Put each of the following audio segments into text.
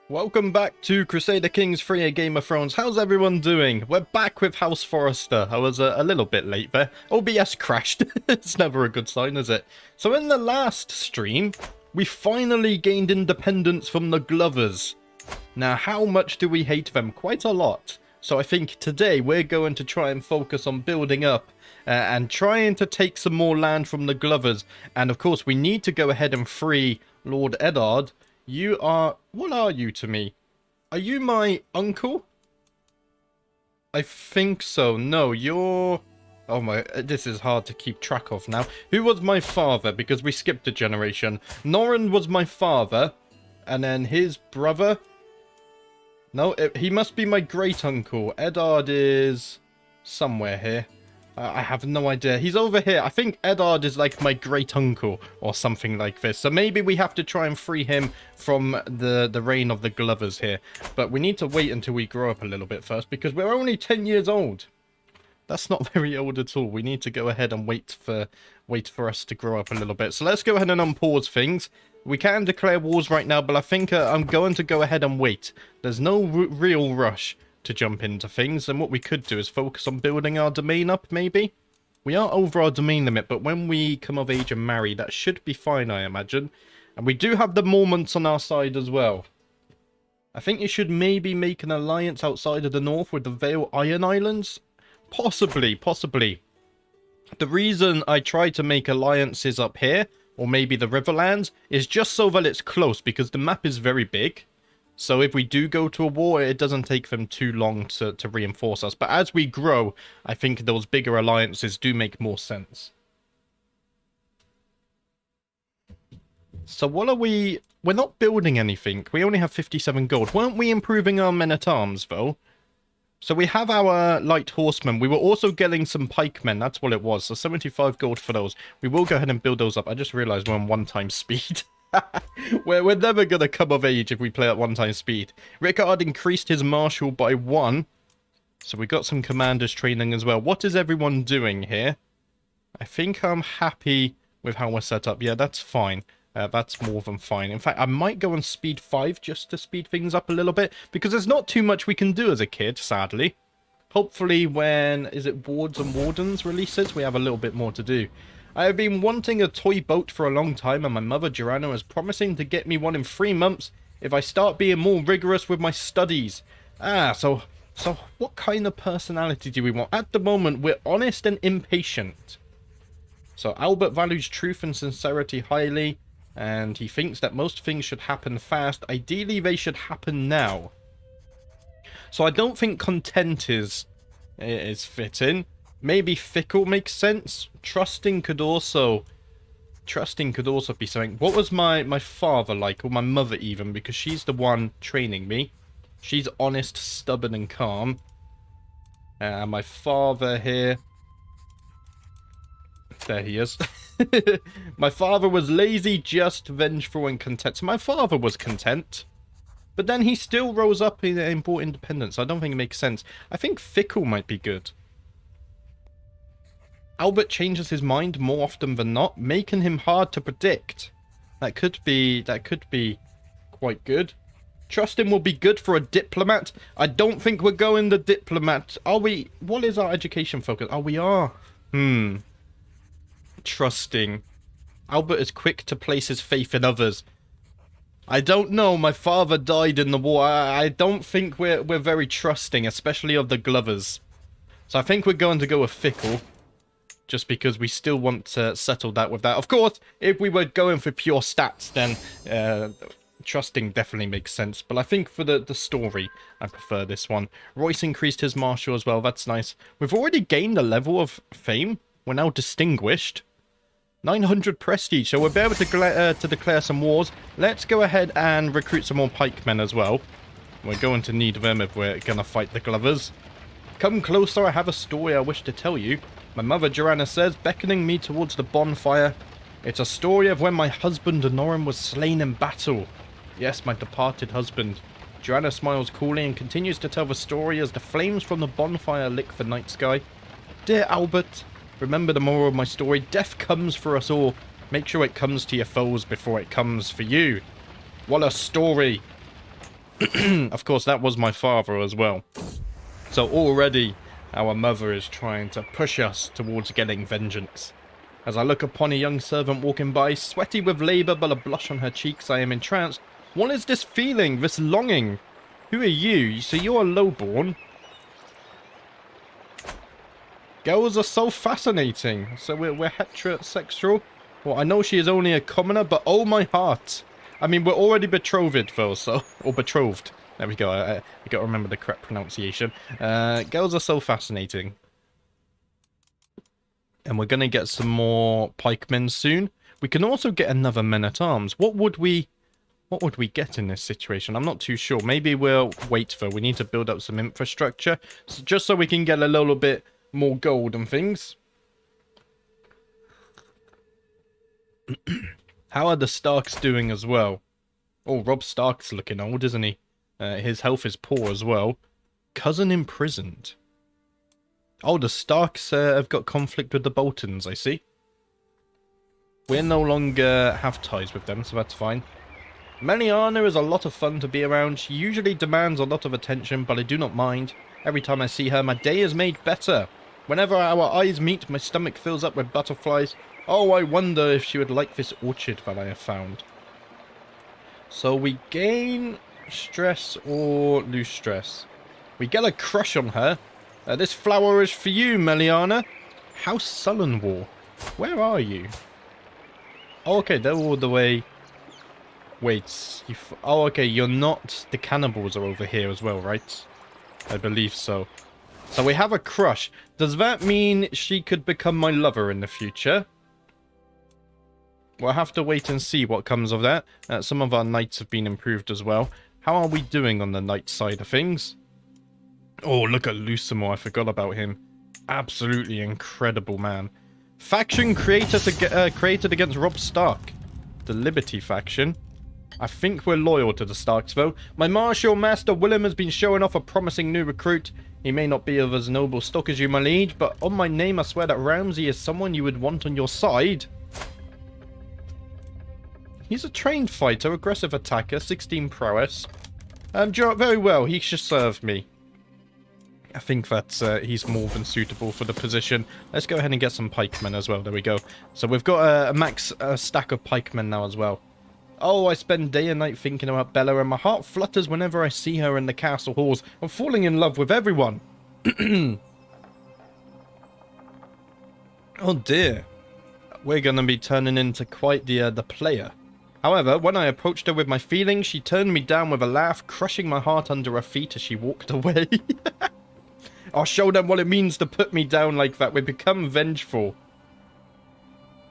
Welcome back to Crusader Kings 3, a Game of Thrones. How's everyone doing? We're back with House Forrester. I was a little bit late there. OBS crashed. It's never a good sign, is it? So in the last stream, we finally gained independence from the Glovers. Now, how much do we hate them? Quite a lot. So I think today we're going to try and focus on building up and trying to take some more land from the Glovers. And of course, we need to go ahead and free Lord Eddard. You are... What are you to me? Are you my uncle? I think so. No, you're... Oh my... This is hard to keep track of now. Who was my father? Because we skipped a generation. Norrin was my father. And then his brother... No, he must be my great uncle. Eddard is... somewhere here. I have no idea. He's over here. I think Eddard is like my great uncle or something like this. So maybe we have to try and free him from the reign of the Glovers here. But we need to wait until we grow up a little bit first because we're only 10 years old. That's not very old at all. We need to go ahead and wait for us to grow up a little bit. So let's go ahead and unpause things. We can declare wars right now, but I think I'm going to go ahead and wait. There's no real rush to jump into things, and what we could do is focus on building our domain up, maybe. We are over our domain limit, but when we come of age and marry, that should be fine, I imagine. And we do have the Mormonts on our side as well. I think you should maybe make an alliance outside of the north with the Vale Iron Islands. Possibly. The reason I try to make alliances up here, or maybe the Riverlands, is just so that it's close, because the map is very big. So if we do go to a war, it doesn't take them too long to reinforce us. But as we grow, I think those bigger alliances do make more sense. So what are we... We're not building anything. We only have 57 gold. Weren't we improving our men-at-arms, though? So we have our light horsemen. We were also getting some pikemen. That's what it was. So 75 gold for those. We will go ahead and build those up. I just realized we're on one-time speed. We're never going to come of age if we play at one-time speed. Rickard increased his marshal by 1. So we got some commanders training as well. What is everyone doing here? I think I'm happy with how we're set up. Yeah, that's fine. That's more than fine. In fact, I might go on speed 5 just to speed things up a little bit. Because there's not too much we can do as a kid, sadly. Hopefully when, is it Wards and Wardens releases, we have a little bit more to do. I have been wanting a toy boat for a long time, and my mother, Joanna, is promising to get me one in 3 months if I start being more rigorous with my studies. So what kind of personality do we want? At the moment, we're honest and impatient. So Albert values truth and sincerity highly, and he thinks that most things should happen fast. Ideally, they should happen now. So I don't think content is fitting. Maybe fickle makes sense. Trusting could also be something. What was my father like, or my mother even, because she's the one training me. She's honest, stubborn, and calm. My father here. There he is. My father was lazy, just, vengeful, and content. So my father was content. But then he still rose up and brought independence. I don't think it makes sense. I think fickle might be good. Albert changes his mind more often than not, making him hard to predict. That could be quite good. Trusting will be good for a diplomat. I don't think we're going the diplomat. Are we? What is our education focus? Oh, we are. Trusting. Albert is quick to place his faith in others. I don't know. My father died in the war. I don't think we're very trusting, especially of the Glovers. So I think we're going to go with fickle. Just because we still want to settle that with that. Of course, if we were going for pure stats, then trusting definitely makes sense. But I think for the story, I prefer this one. Royce increased his marshal as well. That's nice. We've already gained a level of fame. We're now distinguished. 900 prestige, so we'll be able to declare some wars. Let's go ahead and recruit some more pikemen as well. We're going to need them if we're going to fight the Glovers. Come closer, I have a story I wish to tell you. My mother, Joanna, says, beckoning me towards the bonfire. It's a story of when my husband, Norrin, was slain in battle. Yes, my departed husband. Joanna smiles coolly and continues to tell the story as the flames from the bonfire lick the night sky. Dear Albert, remember the moral of my story. Death comes for us all. Make sure it comes to your foes before it comes for you. What a story. Of course, that was my father as well. So already our mother is trying to push us towards getting vengeance. As I look upon a young servant walking by, sweaty with labour but a blush on her cheeks, I am entranced. What is this feeling, this longing? Who are you? So you're lowborn? Girls are so fascinating. So we're heterosexual? Well, I know she is only a commoner, but oh my heart. I mean, we're already betrothed though, so... Or betrothed. There we go, I gotta remember the correct pronunciation. Girls are so fascinating. And we're gonna get some more pikemen soon. We can also get another men-at-arms. What would we get in this situation? I'm not too sure. Maybe we'll wait though. We need to build up some infrastructure. Just so we can get a little bit more gold and things. How are the Starks doing as well? Oh, Robb Stark's looking old, isn't he? His health is poor as well. Cousin imprisoned. Oh, the Starks have got conflict with the Boltons, I see. We no longer have ties with them, so that's fine. Meliana is a lot of fun to be around. She usually demands a lot of attention, but I do not mind. Every time I see her, my day is made better. Whenever our eyes meet, my stomach fills up with butterflies. Oh, I wonder if she would like this orchard that I have found. So we gain stress or lose stress. We get a crush on her. This flower is for you, Meliana. House Sullenwar. Where are you? Oh, okay, they're all the way... Wait. Oh, okay, you're not... The cannibals are over here as well, right? I believe so. So we have a crush. Does that mean she could become my lover in the future? We'll have to wait and see what comes of that. Some of our knights have been improved as well. How are we doing on the knight side of things? Oh, look at Lucimo. I forgot about him. Absolutely incredible, man. Faction created against Robb Stark. The Liberty faction. I think we're loyal to the Starks, though. My martial master Willem has been showing off a promising new recruit. He may not be of as noble stock as you, my liege, but on my name I swear that Ramsay is someone you would want on your side. He's a trained fighter, aggressive attacker, 16 prowess. Very well, he should serve me. I think that he's more than suitable for the position. Let's go ahead and get some pikemen as well. There we go. So we've got a max stack of pikemen now as well. Oh, I spend day and night thinking about Bella, and my heart flutters whenever I see her in the castle halls. I'm falling in love with everyone. Oh dear. We're going to be turning into quite the player. However, when I approached her with my feelings, she turned me down with a laugh, crushing my heart under her feet as she walked away. I'll show them what it means to put me down like that. We become vengeful.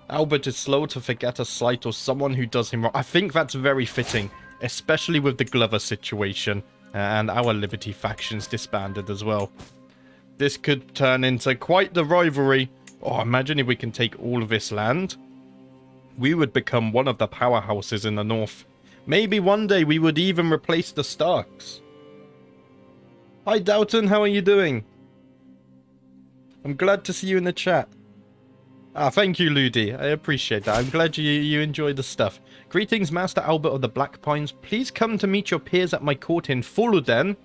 Albert is slow to forget a slight or someone who does him wrong. I think that's very fitting, especially with the Glover situation and our Liberty factions disbanded as well. This could turn into quite the rivalry. Oh, imagine if we can take all of this land. We would become one of the powerhouses in the north. Maybe one day we would even replace the Starks. Hi Doughton, how are you doing? I'm glad to see you in the chat. Ah, thank you, Ludi. I appreciate that. I'm glad you enjoyed the stuff. Greetings, Master Albert of the Black Pines. Please come to meet your peers at my court in Fuluden.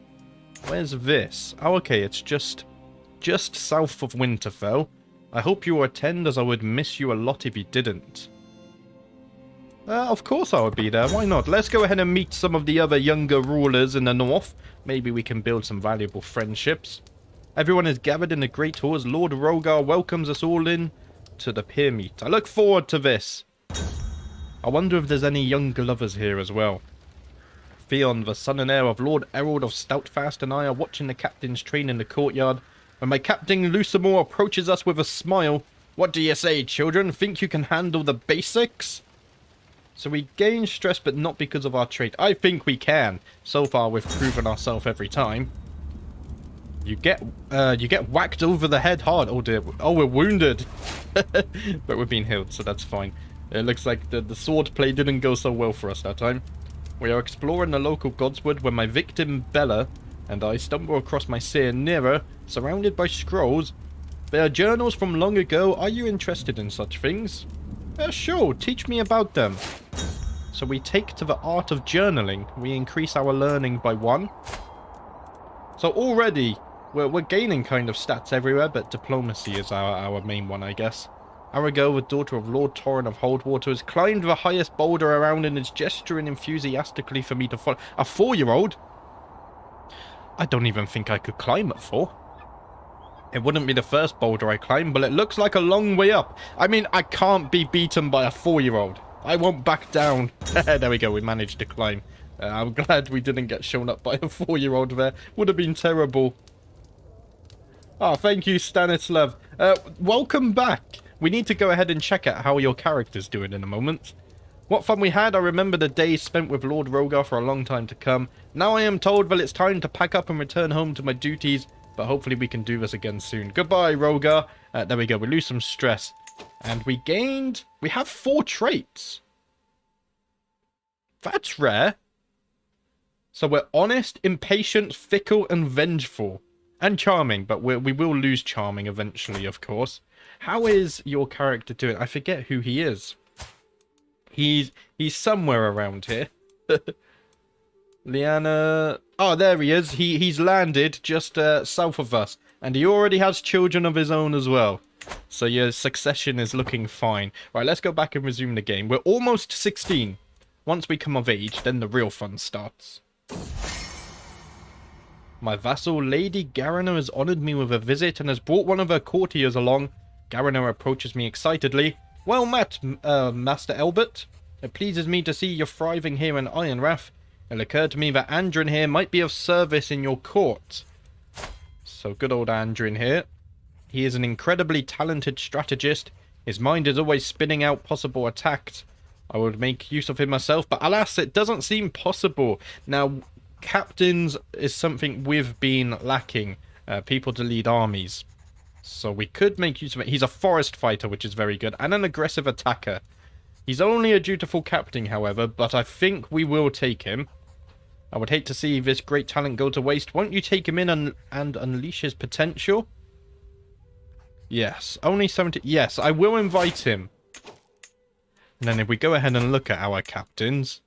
Where's this? Oh, okay, it's just south of Winterfell. I hope you will attend, as I would miss you a lot if you didn't. Of course I would be there. Why not? Let's go ahead and meet some of the other younger rulers in the north. Maybe we can build some valuable friendships. Everyone is gathered in the Great Hall as Lord Rogar welcomes us all in to the peer meet. I look forward to this. I wonder if there's any younger lovers here as well. Theon, the son and heir of Lord Errol of Stoutfast, and I are watching the captain's train in the courtyard. When my captain Lucimore approaches us with a smile. What do you say, children? Think you can handle the basics? So we gain stress, but not because of our trait. I think we can. So far, we've proven ourselves every time. You get whacked over the head hard. Oh dear. Oh, we're wounded. But we've been healed, so that's fine. It looks like the sword play didn't go so well for us that time. We are exploring the local godswood when my victim Bella and I stumble across my seer Nira, surrounded by scrolls. They are journals from long ago. Are you interested in such things? Sure, teach me about them. So we take to the art of journaling. We increase our learning by 1. So already, we're gaining kind of stats everywhere, but diplomacy is our main one, I guess. Arago, the daughter of Lord Torrent of Holdwater, has climbed the highest boulder around and is gesturing enthusiastically for me to follow. A 4-year-old? I don't even think I could climb at 4. It wouldn't be the first boulder I climb, but it looks like a long way up. I mean, I can't be beaten by a 4-year-old. I won't back down. There we go, we managed to climb. I'm glad we didn't get shown up by a 4-year-old there. Would have been terrible. Oh, thank you, Stanislav. Welcome back. We need to go ahead and check out how your character's doing in a moment. What fun we had. I remember the days spent with Lord Gregor for a long time to come. Now I am told that it's time to pack up and return home to my duties, but hopefully we can do this again soon. Goodbye, Rogar. There we go. We lose some stress. And we gained... We have 4 traits. That's rare. So we're honest, impatient, fickle, and vengeful. And charming, but we will lose charming eventually, of course. How is your character doing? I forget who he is. He's somewhere around here. Liana... Oh, there he is. He's landed just south of us. And he already has children of his own as well. So your succession is looking fine. Right, let's go back and resume the game. We're almost 16. Once we come of age, then the real fun starts. My vassal, Lady Gariner, has honoured me with a visit and has brought one of her courtiers along. Gariner approaches me excitedly. Well met, Master Elbert. It pleases me to see you thriving here in Ironrath. It occurred to me that Andrin here might be of service in your court. So good old Andrin here. He is an incredibly talented strategist. His mind is always spinning out possible attacks. I would make use of him myself, but alas, it doesn't seem possible. Now, captains is something we've been lacking. People to lead armies. So we could make use of it. He's a forest fighter, which is very good, and an aggressive attacker. He's only a dutiful captain, however, but I think we will take him. I would hate to see this great talent go to waste. Won't you take him in and unleash his potential? Yes, only 70. Yes, I will invite him. And then if we go ahead and look at our captains,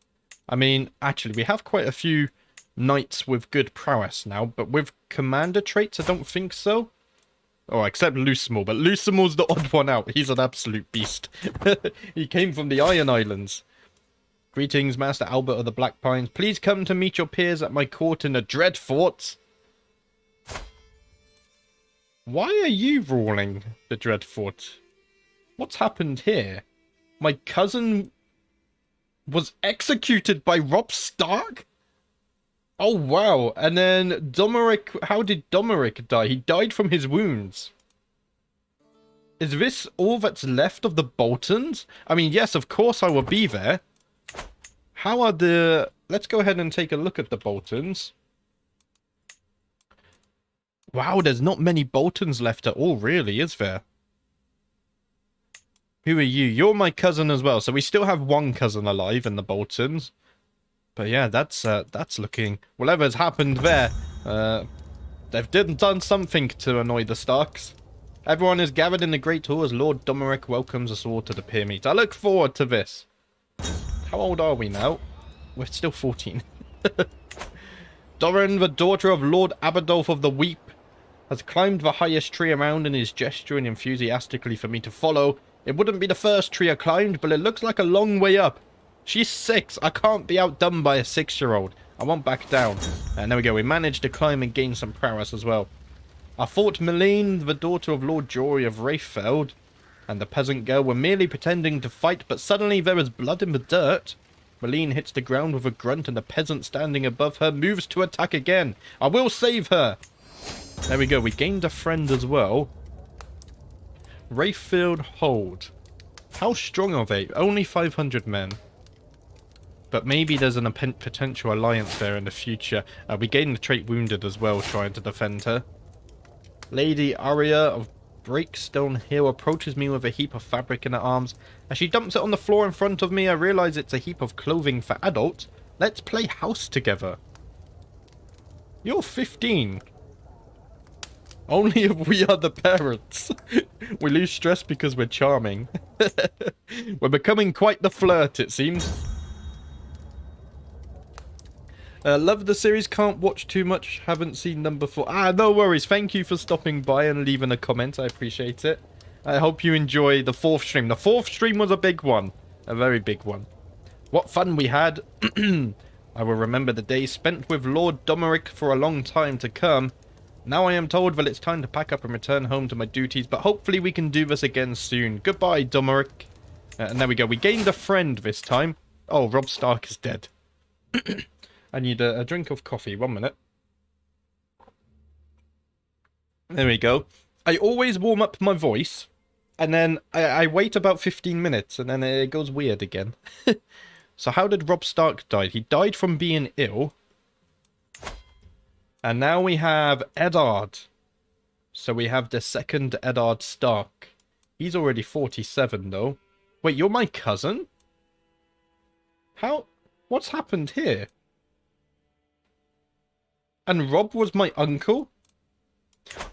I mean, actually, we have quite a few knights with good prowess now, but with commander traits, I don't think so. Oh, except Lucimal, but Lucimal's the odd one out. He's an absolute beast. He came from the Iron Islands. Greetings, Master Albert of the Black Pines. Please come to meet your peers at my court in the Dreadfort. Why are you ruling the Dreadfort? What's happened here? My cousin was executed by Robb Stark? Oh, wow. And then Domeric... How did Domeric die? He died from his wounds. Is this all that's left of the Boltons? I mean, yes, of course I will be there. How are the... Let's go ahead and take a look at the Boltons. Wow, there's not many Boltons left at all, really, is there? Who are you? You're my cousin as well. So we still have one cousin alive in the Boltons. But yeah, that's looking... Whatever's happened there, they've done something to annoy the Starks. Everyone is gathered in the Great Hall as Lord Domeric welcomes us all to the peer meet. I look forward to this. How old are we now? We're still 14. Doran, the daughter of Lord Aberdolf of the Weep, has climbed the highest tree around and is gesturing enthusiastically for me to follow. It wouldn't be the first tree I climbed, but it looks like a long way up. She's 6. I can't be outdone by a 6-year-old. I won't back down. And there we go. We managed to climb and gain some prowess as well. I fought Melaine, the daughter of Lord Jory of Wraithfeld, and the peasant girl were merely pretending to fight, but suddenly there was blood in the dirt. Melaine hits the ground with a grunt, and the peasant standing above her moves to attack again. I will save her. There we go. We gained a friend as well. Wraithfield Hold. How strong are they? Only 500 men. But maybe there's a potential alliance there in the future. We gained the trait Wounded as well, trying to defend her. Lady Aria of Breakstone Hill approaches me with a heap of fabric in her arms. As she dumps it on the floor in front of me, I realise it's a heap of clothing for adults. Let's play house together. You're 15. Only if we are the parents. We lose stress because we're charming. We're becoming quite the flirt, it seems. Love the series, can't watch too much, haven't seen them before. No worries, thank you for stopping by and leaving a comment, I appreciate it. I hope you enjoy the 4th stream. The 4th stream was a big one, a very big one. What fun we had. I will remember the days spent with Lord Domeric for a long time to come. Now I am told that it's time to pack up and return home to my duties, but hopefully we can do this again soon. Goodbye, Domeric. And there we go. We gained a friend this time. Oh, Robb Stark is dead. I need a drink of coffee. 1 minute. There we go. I always warm up my voice, and then I wait about 15 minutes, and then it goes weird again. So how did Robb Stark die? He died from being ill. And now we have Eddard. So we have the 2nd Eddard Stark. He's already 47, though. Wait, you're my cousin? How? What's happened here? And Robb was my uncle?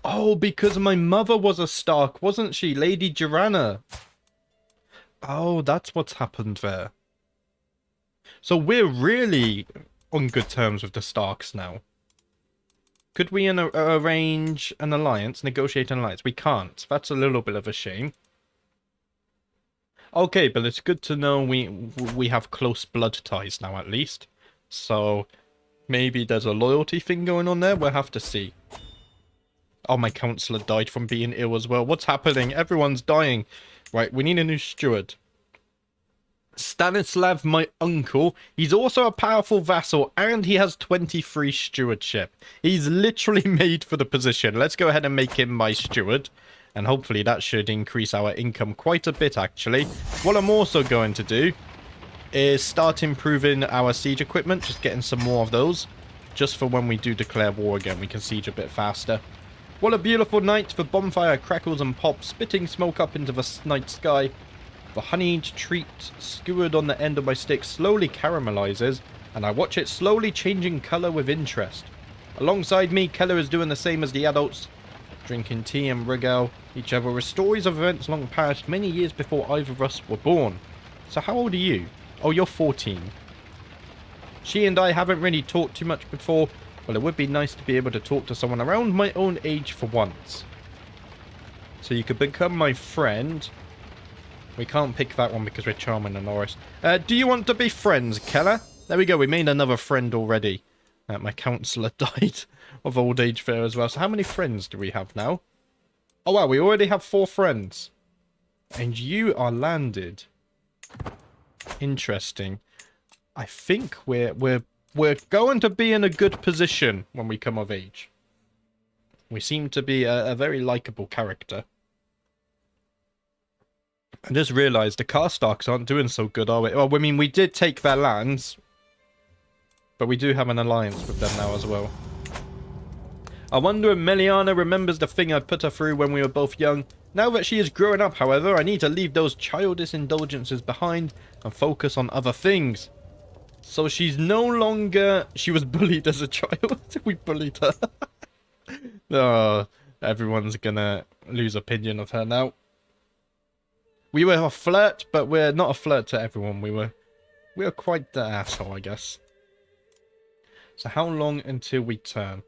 Oh, because my mother was a Stark, wasn't she? Lady Joanna. Oh, that's what's happened there. So we're really on good terms with the Starks now. Could we arrange an alliance, negotiate an alliance? We can't. That's a little bit of a shame. Okay, but it's good to know we have close blood ties now, at least. So maybe there's a loyalty thing going on there. We'll have to see. Oh, my counselor died from being ill as well. What's happening? Everyone's dying. Right, we need a new steward. Stanislav, my uncle, he's also a powerful vassal, and he has 23 stewardship. He's literally made for the position. Let's go ahead and make him my steward, and hopefully that should increase our income quite a bit, actually. What I'm also going to do is start improving our siege equipment, just getting some more of those, just for when we do declare war again, we can siege a bit faster. What a beautiful night. The bonfire crackles and pops, spitting smoke up into the night sky. The honeyed treat skewered on the end of my stick slowly caramelizes, and I watch it slowly changing colour with interest. Alongside me, Keller is doing the same as the adults, drinking tea and regale each other with stories of events long past, many years before either of us were born. So how old are you? Oh, you're 14. She and I haven't really talked too much before, but it would be nice to be able to talk to someone around my own age for once. So you could become my friend. We can't pick that one because we're charming and Norris. Do you want to be friends, Keller? There we go, we made another friend already. My counsellor died of old age there as well. So how many friends do we have now? Oh wow, we already have 4 friends. And you are landed. Interesting. I think we're going to be in a good position when we come of age. We seem to be a very likable character. I just realised the Karstarks aren't doing so good, are we? Well, I mean, we did take their lands, but we do have an alliance with them now as well. I wonder if Meliana remembers the thing I put her through when we were both young. Now that she is growing up, however, I need to leave those childish indulgences behind and focus on other things. So she's no longer... She was bullied as a child. We bullied her. Oh, everyone's gonna lose opinion of her now. We were a flirt, but we're not a flirt to everyone. We were quite the asshole, I guess. So how long until we turn?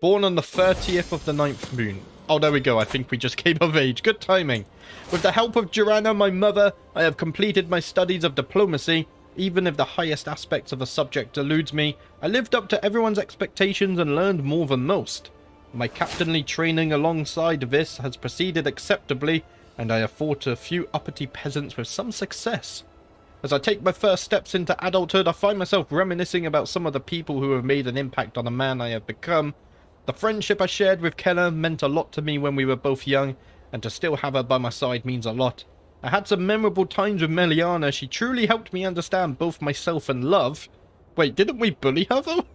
Born on the 30th of the 9th moon. Oh, there we go. I think we just came of age. Good timing. With the help of Joanna, my mother, I have completed my studies of diplomacy. Even if the highest aspects of the subject eludes me, I lived up to everyone's expectations and learned more than most. My captainly training alongside this has proceeded acceptably, and I have fought a few uppity peasants with some success. As I take my first steps into adulthood, I find myself reminiscing about some of the people who have made an impact on the man I have become. The friendship I shared with Keller meant a lot to me when we were both young, and to still have her by my side means a lot. I had some memorable times with Meliana. She truly helped me understand both myself and love. Wait, didn't we bully her though?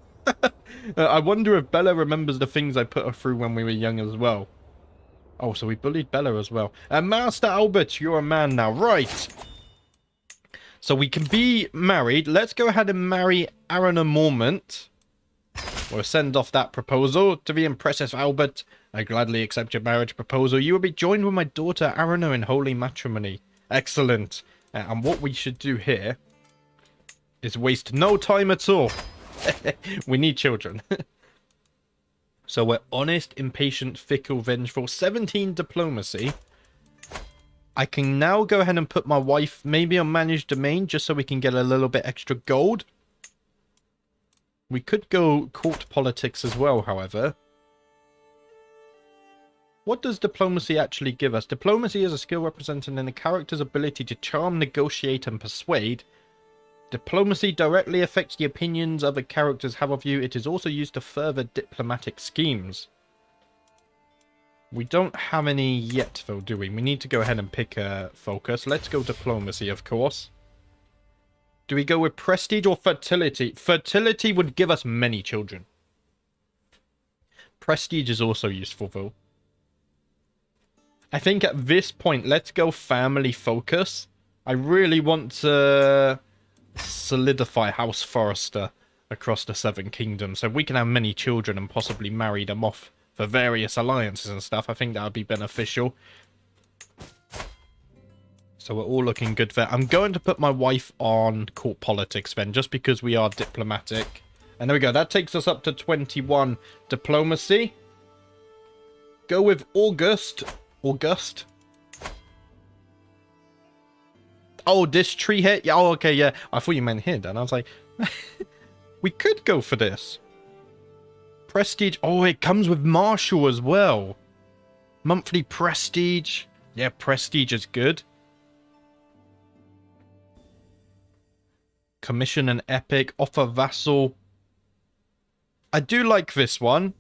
I wonder if Bella remembers the things I put her through when we were young as well. Oh, so we bullied Bella as well. Master Albert, you're a man now. Right. So we can be married. Let's go ahead and marry Arana Mormont. We'll send off that proposal. To the impressive Albert, I gladly accept your marriage proposal. You will be joined with my daughter Arana in holy matrimony. Excellent. And what we should do here is waste no time at all. We need children. So we're honest, impatient, fickle, vengeful. 17 diplomacy. I can now go ahead and put my wife maybe on managed domain just so we can get a little bit extra gold. We could go court politics as well, however. What does diplomacy actually give us? Diplomacy is a skill represented in a character's ability to charm, negotiate, and persuade. Diplomacy directly affects the opinions other characters have of you. It is also used to further diplomatic schemes. We don't have any yet, though, do we? We need to go ahead and pick a focus. Let's go diplomacy, of course. Do we go with prestige or fertility? Fertility would give us many children. Prestige is also useful, though. I think at this point, let's go family focus. I really want to solidify House Forrester across the Seven Kingdoms, so we can have many children and possibly marry them off for various alliances and stuff. I think that would be beneficial. So we're all looking good there. I'm going to put my wife on court politics then, just because we are diplomatic. And there we go. That takes us up to 21 diplomacy. Go with August. Oh, this tree here? Yeah, oh, okay, yeah. I thought you meant here, then. I was like, we could go for this. Prestige. Oh, it comes with Marshall as well. Monthly prestige. Yeah, prestige is good. Commission an epic. Offer vassal. I do like this one.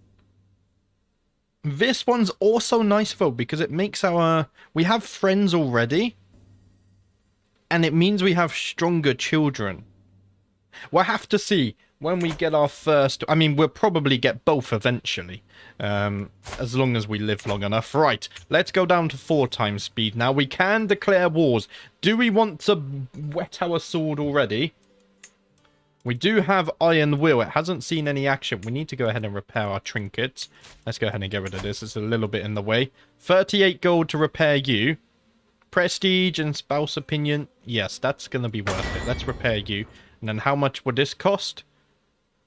This one's also nice, though, because it makes our... We have friends already. And it means we have stronger children. We'll have to see when we get our first... I mean, we'll probably get both eventually. As long as we live long enough. Right, let's go down to 4 times speed now. We can declare wars. Do we want to whet our sword already? We do have Iron Will. It hasn't seen any action. We need to go ahead and repair our trinkets. Let's go ahead and get rid of this. It's a little bit in the way. 38 gold to repair you. Prestige and spouse opinion. Yes, that's going to be worth it. Let's repair you. And then how much would this cost?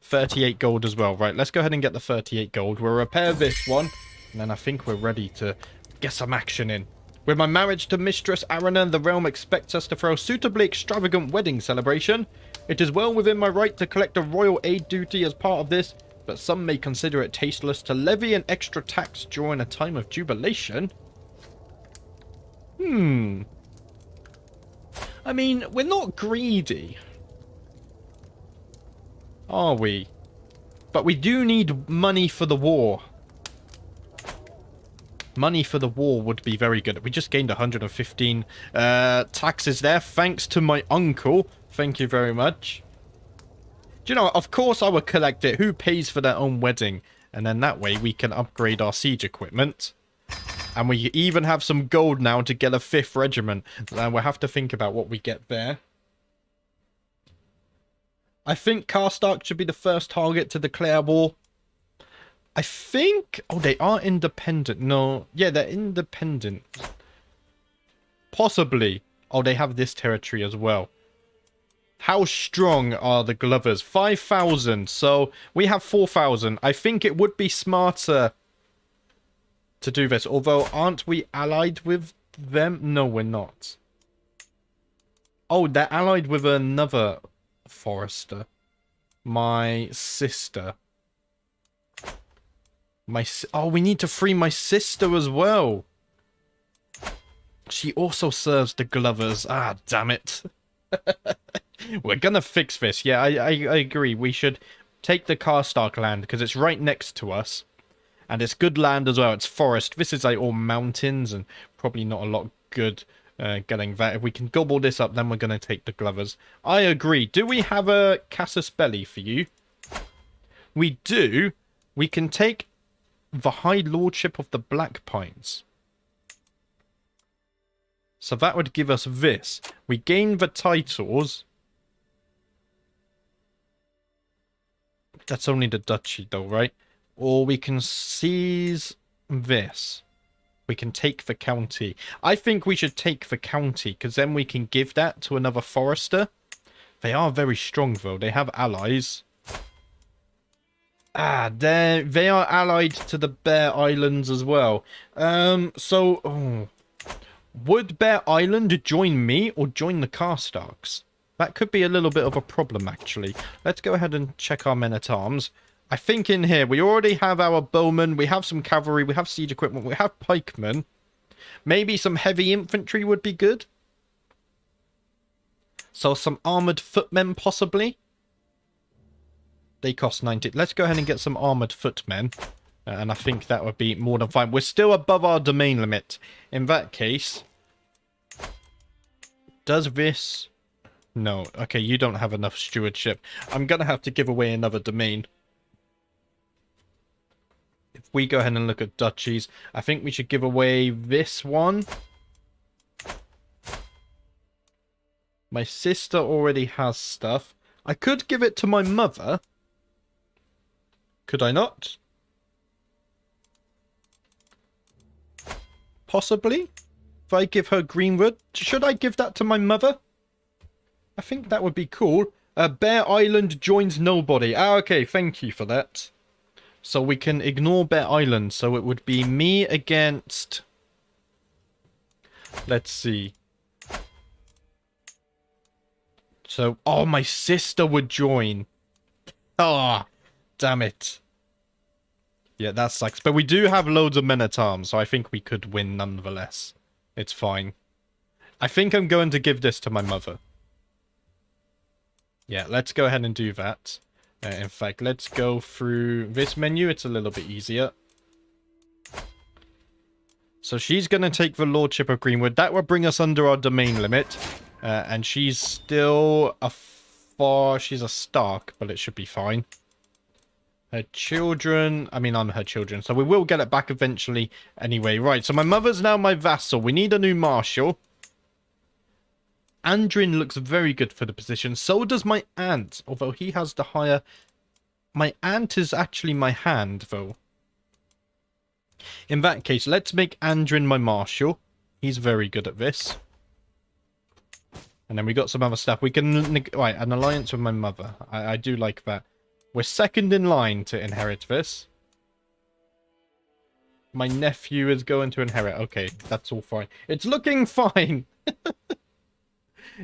38 gold as well. Right, let's go ahead and get the 38 gold. We'll repair this one. And then I think we're ready to get some action in. With my marriage to Mistress Arana, the realm expects us to throw a suitably extravagant wedding celebration. It is well within my right to collect a royal aid duty as part of this, but some may consider it tasteless to levy an extra tax during a time of jubilation. I mean, we're not greedy, are we? But we do need money for the war. Money for the war would be very good. We just gained 115 taxes there, thanks to my uncle. Thank you very much. Do you know, of course I would collect it. Who pays for their own wedding? And then that way we can upgrade our siege equipment. And we even have some gold now to get a 5th regiment. And we'll have to think about what we get there. I think Karstarks should be the first target to declare war. I think... Oh, they are independent. No. Yeah, they're independent. Possibly. Oh, they have this territory as well. How strong are the Glovers? 5,000. So, we have 4,000. I think it would be smarter to do this. Although, aren't we allied with them? No, we're not. Oh, they're allied with another Forrester. My sister. Oh, we need to free my sister as well. She also serves the Glovers. Ah, damn it. We're gonna fix this. Yeah, I agree. We should take the Karstark land because it's right next to us. And it's good land as well. It's forest. This is like all mountains and probably not a lot good getting that. If we can gobble this up, then we're going to take the Glovers. I agree. Do we have a casus belli for you? We do. We can take the High Lordship of the Black Pines. So that would give us this. We gain the titles. That's only the duchy though, right? Or we can seize this. We can take the county. I think we should take the county, because then we can give that to another Forrester. They are very strong, though. They have allies. Ah, they are allied to the Bear Islands as well. Would Bear Island join me or join the Karstarks? That could be a little bit of a problem, actually. Let's go ahead and check our men-at-arms. I think in here, we already have our bowmen, we have some cavalry, we have siege equipment, we have pikemen. Maybe some heavy infantry would be good. So some armoured footmen, possibly. They cost 90. Let's go ahead and get some armoured footmen. And I think that would be more than fine. We're still above our domain limit. In that case... Does this... No. Okay, you don't have enough stewardship. I'm going to have to give away another domain. If we go ahead and look at duchies, I think we should give away this one. My sister already has stuff. I could give it to my mother. Could I not? Possibly. If I give her Greenwood. Should I give that to my mother? I think that would be cool. Bear Island joins nobody. Ah, okay. Thank you for that. So we can ignore Bear Island. So it would be me against... Let's see. So, oh, my sister would join. Ah, oh, damn it. Yeah, that sucks. But we do have loads of men-at-arms, so I think we could win nonetheless. It's fine. I think I'm going to give this to my mother. Yeah, let's go ahead and do that. In fact, let's go through this menu. It's a little bit easier. So she's going to take the Lordship of Greenwood. That will bring us under our domain limit. And she's still she's a Stark, but it should be fine. Her children... I mean, I'm her children, so we will get it back eventually anyway. Right, so my mother's now my vassal. We need a new marshal. Andrin looks very good for the position. So does my aunt, although he has the higher... My aunt is actually my hand, though. In that case, let's make Andrin my marshal. He's very good at this. And then we got some other stuff. We can... Right, an alliance with my mother. I do like that. We're second in line to inherit this. My nephew is going to inherit. Okay, that's all fine. It's looking fine.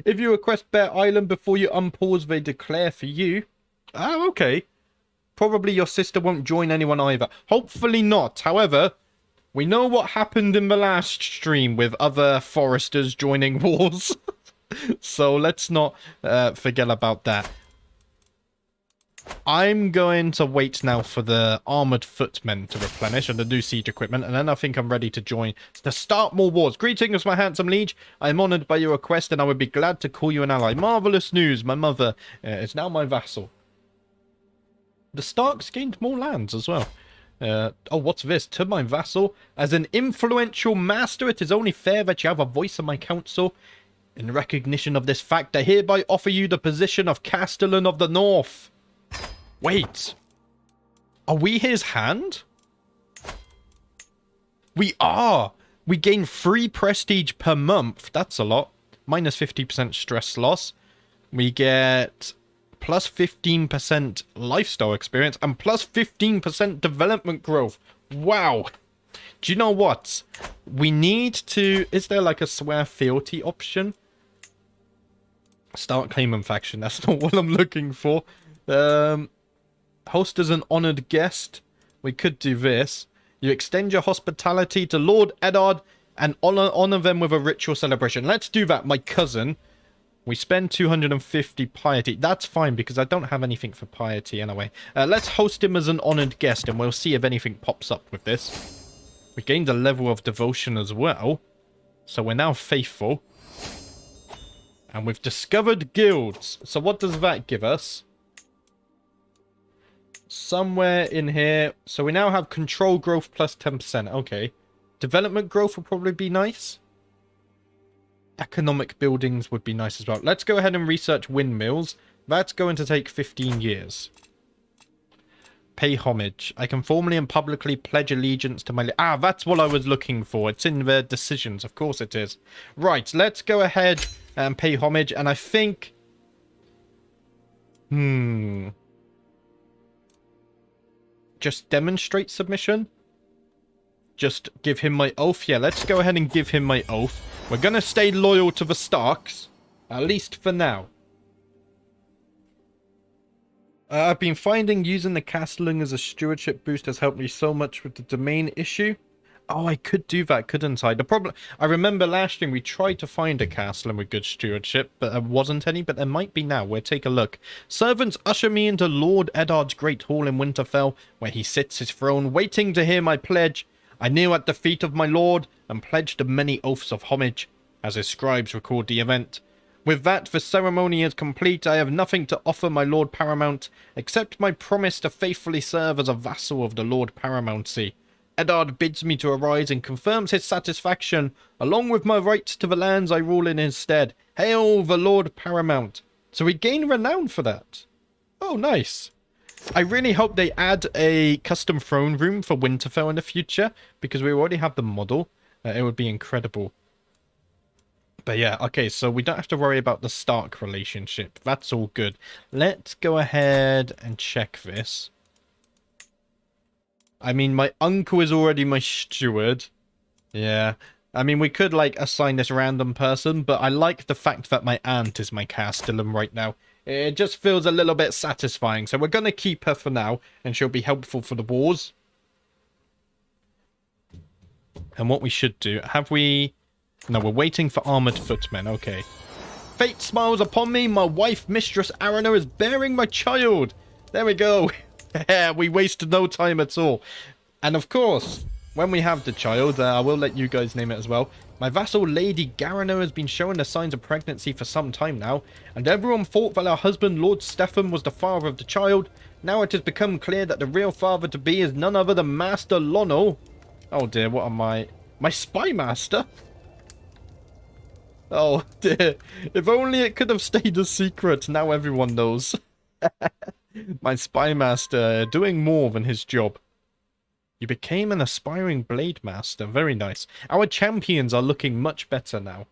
If you request Bear Island before you unpause, they declare for you. Oh, okay. Probably your sister won't join anyone either. Hopefully not. However, we know what happened in the last stream with other foresters joining wars. So let's not forget about that. I'm going to wait now for the armoured footmen to replenish and the new siege equipment, and then I think I'm ready to join to start more wars. Greetings, my handsome liege. I am honoured by your request, and I would be glad to call you an ally. Marvellous news. My mother is now my vassal. The Starks gained more lands as well. Oh, what's this? To my vassal. As an influential master, it is only fair that you have a voice in my council. In recognition of this fact, I hereby offer you the position of Castellan of the North. Wait. Are we his hand? We are. We gain 3 prestige per month. That's a lot. Minus 50% stress loss. We get plus 15% lifestyle experience and plus 15% development growth. Wow. Do you know what? We need to... Is there like a swear fealty option? Start claiming faction. That's not what I'm looking for. Host as an honoured guest. We could do this. You extend your hospitality to Lord Eddard and honour them with a ritual celebration. Let's do that, my cousin. We spend 250 piety. That's fine because I don't have anything for piety anyway. Let's host him as an honoured guest and we'll see if anything pops up with this. We gained a level of devotion as well. So we're now faithful. And we've discovered guilds. So what does that give us? Somewhere in here. So we now have control growth plus 10%. Okay. Development growth will probably be nice. Economic buildings would be nice as well. Let's go ahead and research windmills. That's going to take 15 years. Pay homage. I can formally and publicly pledge allegiance to my... Ah, that's what I was looking for. It's in their decisions. Of course it is. Right, let's go ahead and pay homage. And I think... just demonstrate submission. Just give him my oath. Yeah, let's go ahead and give him my oath. We're going to stay loyal to the Starks. At least for now. I've been finding using the castling as a stewardship boost has helped me so much with the domain issue. Oh, I could do that, couldn't I? The problem... I remember last year we tried to find a castle with good stewardship, but there wasn't any, but there might be now. We'll take a look. Servants usher me into Lord Eddard's great hall in Winterfell, where he sits his throne, waiting to hear my pledge. I kneel at the feet of my lord, and pledge the many oaths of homage, as his scribes record the event. With that, the ceremony is complete. I have nothing to offer my Lord Paramount, except my promise to faithfully serve as a vassal of the Lord Paramountcy. Eddard bids me to arise and confirms his satisfaction, along with my rights to the lands I rule in his stead. Hail the Lord Paramount. So we gain renown for that. Oh, nice. I really hope they add a custom throne room for Winterfell in the future, because we already have the model. It would be incredible. But yeah, okay, so we don't have to worry about the Stark relationship. That's all good. Let's go ahead and check this. I mean, my uncle is already my steward. Yeah. I mean, we could, like, assign this random person, but I like the fact that my aunt is my castellan right now. It just feels a little bit satisfying. So we're going to keep her for now, and she'll be helpful for the wars. And what we should do... Have we... No, we're waiting for armored footmen. Okay. Fate smiles upon me. My wife, Mistress Arana, is bearing my child. There we go. We wasted no time at all. And of course, when we have the child, I will let you guys name it as well. My vassal Lady Garano has been showing the signs of pregnancy for some time now, and everyone thought that her husband Lord Stefan was the father of the child. Now it has become clear that the real father-to-be is none other than Master Lono. Oh dear, what am I? My spy master? Oh dear, if only it could have stayed a secret. Now everyone knows. My spy master doing more than his job. You became an aspiring blade master. Very nice. Our champions are looking much better now.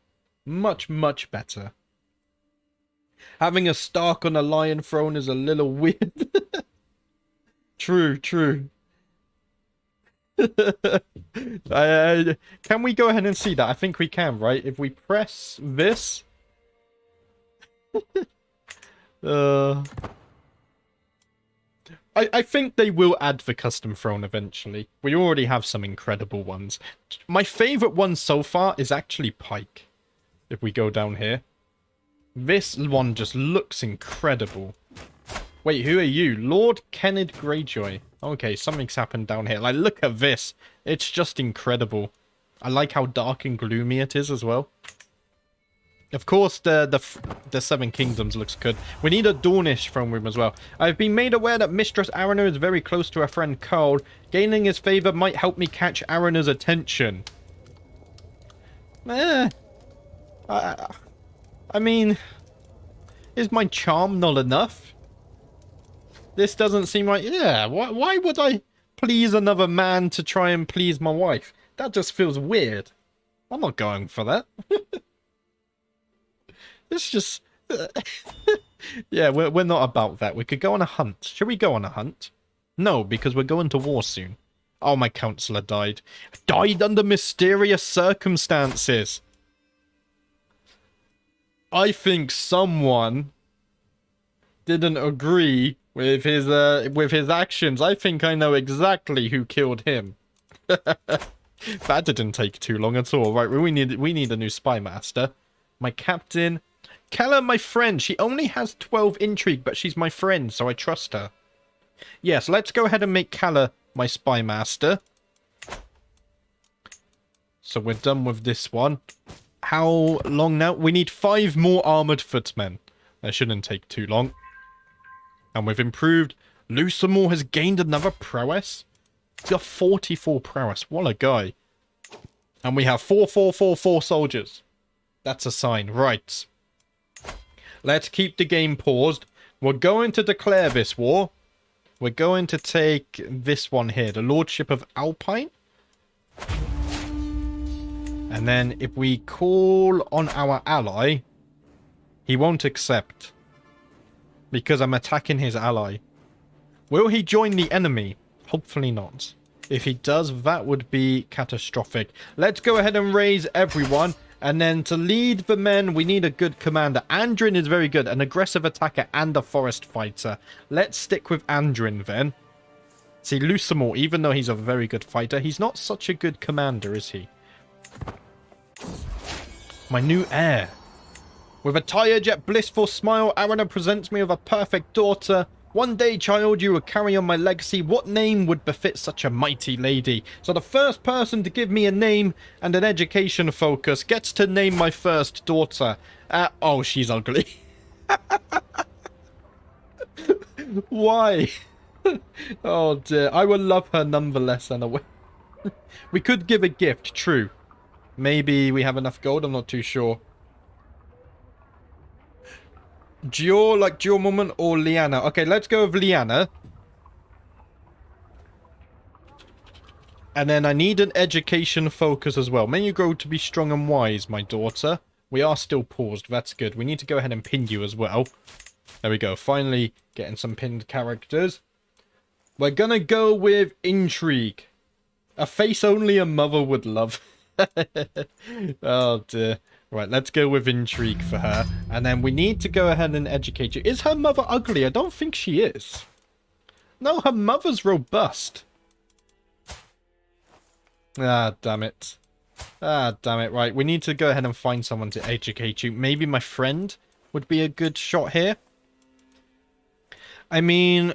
Much, much better. Having a Stark on a lion throne is a little weird. True, true. Can we go ahead and see that? I think we can, right? If we press this... I think they will add the custom throne eventually. We already have some incredible ones. My favourite one so far is actually Pike. If we go down here. This one just looks incredible. Wait, who are you? Lord Kenneth Greyjoy. Okay, something's happened down here. Like, look at this. It's just incredible. I like how dark and gloomy it is as well. Of course, the Seven Kingdoms looks good. We need a Dornish throne room as well. I've been made aware that Mistress Arana is very close to her friend Carl. Gaining his favour might help me catch Arana's attention. I mean, is my charm not enough? This doesn't seem like... Yeah, why would I please another man to try and please my wife? That just feels weird. I'm not going for that. It's just... yeah, we're not about that. We could go on a hunt. Should we go on a hunt? No, because we're going to war soon. Oh, my counselor died. Died under mysterious circumstances. I think someone didn't agree with his actions. I think I know exactly who killed him. That didn't take too long at all. Right, we need a new spy master. My captain... Calla, my friend. She only has 12 intrigue, but she's my friend, so I trust her. Yes, let's go ahead and make Calla my spy master. So we're done with this one. How long now? We need 5 more armoured footmen. That shouldn't take too long. And we've improved. Lusamore has gained another prowess. He's got 44 prowess. What a guy. And we have 4 soldiers. That's a sign. Right. Let's keep the game paused. We're going to declare this war. We're going to take this one here. The Lordship of Alpine. And then if we call on our ally, he won't accept. Because I'm attacking his ally. Will he join the enemy? Hopefully not. If he does, that would be catastrophic. Let's go ahead and raise everyone. And then to lead the men, we need a good commander. Andrin is very good. An aggressive attacker and a forest fighter. Let's stick with Andrin then. See, Lusamore, even though he's a very good fighter, he's not such a good commander, is he? My new heir. With a tired yet blissful smile, Arana presents me with a perfect daughter. One day, child, you will carry on my legacy. What name would befit such a mighty lady? So the first person to give me a name and an education focus gets to name my first daughter. Oh, she's ugly. Why? Oh dear, I will love her nonetheless anyway. We could give a gift, true. Maybe we have enough gold, I'm not too sure. Dior, like Dior Moment or Liana? Okay, let's go with Liana. And then I need an education focus as well. May you grow to be strong and wise, my daughter. We are still paused, that's good. We need to go ahead and pin you as well. There we go, finally getting some pinned characters. We're gonna go with intrigue. A face only a mother would love. Oh dear. Right, let's go with intrigue for her. And then we need to go ahead and educate you. Is her mother ugly? I don't think she is. No, her mother's robust. Ah, damn it. Ah, damn it. Right, we need to go ahead and find someone to educate you. Maybe my friend would be a good shot here. I mean...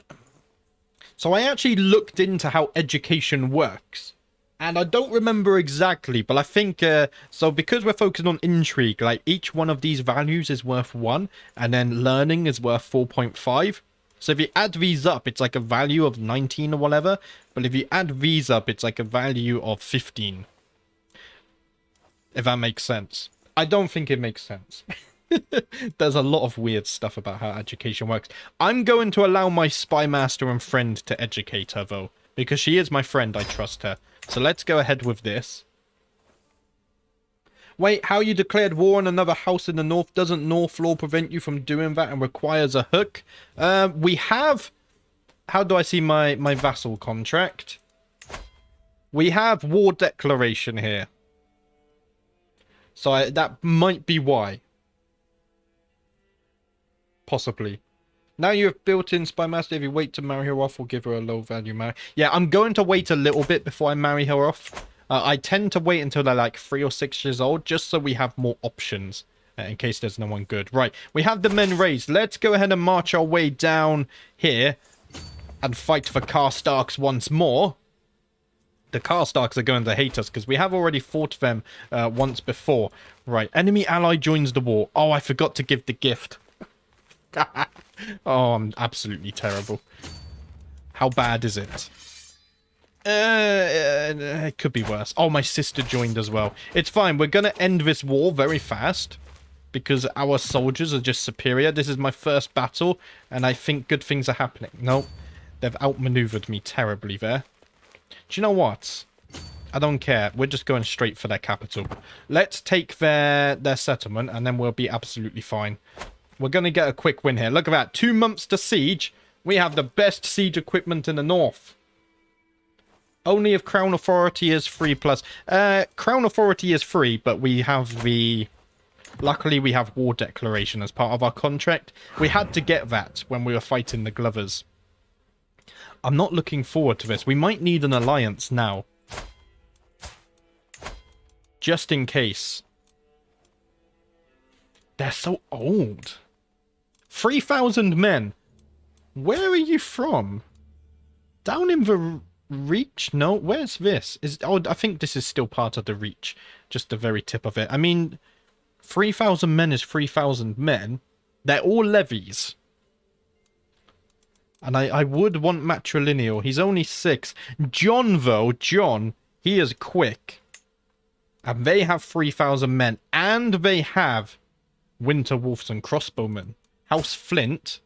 So I actually looked into how education works. And I don't remember exactly, but I think, so because we're focused on intrigue, like each one of these values is worth 1, and then learning is worth 4.5. So if you add these up, it's like a value of 19 or whatever, but if you add these up, it's like a value of 15. If that makes sense. I don't think it makes sense. There's a lot of weird stuff about how education works. I'm going to allow my spy master and friend to educate her, though, because she is my friend, I trust her. So let's go ahead with this. Wait, how you declared war on another house in the north? Doesn't North law prevent you from doing that and requires a hook? We have... How do I see my vassal contract? We have war declaration here. So that might be why. Possibly. Now you have built-in spy master. If you wait to marry her off or give her a low-value marry. Yeah, I'm going to wait a little bit before I marry her off. I tend to wait until they're like 3 or 6 years old, just so we have more options in case there's no one good. Right, we have the men raised. Let's go ahead and march our way down here and fight for Karstarks once more. The Karstarks are going to hate us because we have already fought them once before. Right, enemy ally joins the war. Oh, I forgot to give the gift. Oh, I'm absolutely terrible. How bad is it? It could be worse. Oh, my sister joined as well. It's fine. We're going to end this war very fast because our soldiers are just superior. This is my first battle, and I think good things are happening. No, they've outmaneuvered me terribly there. Do you know what? I don't care. We're just going straight for their capital. Let's take their settlement, and then we'll be absolutely fine. We're going to get a quick win here. Look at that. 2 months to siege. We have the best siege equipment in the north. Only if Crown Authority is free plus... Crown Authority is free, but we have the... Luckily, we have War Declaration as part of our contract. We had to get that when we were fighting the Glovers. I'm not looking forward to this. We might need an alliance now. Just in case. They're so old. 3,000 men. Where are you from? Down in the Reach? No, where's this? Oh, I think this is still part of the Reach. Just the very tip of it. I mean, 3,000 men is 3,000 men. They're all levies. And I would want matrilineal. He's only 6. John, though, John, he is quick. And they have 3,000 men. And they have Winter Wolves and Crossbowmen. House Flint.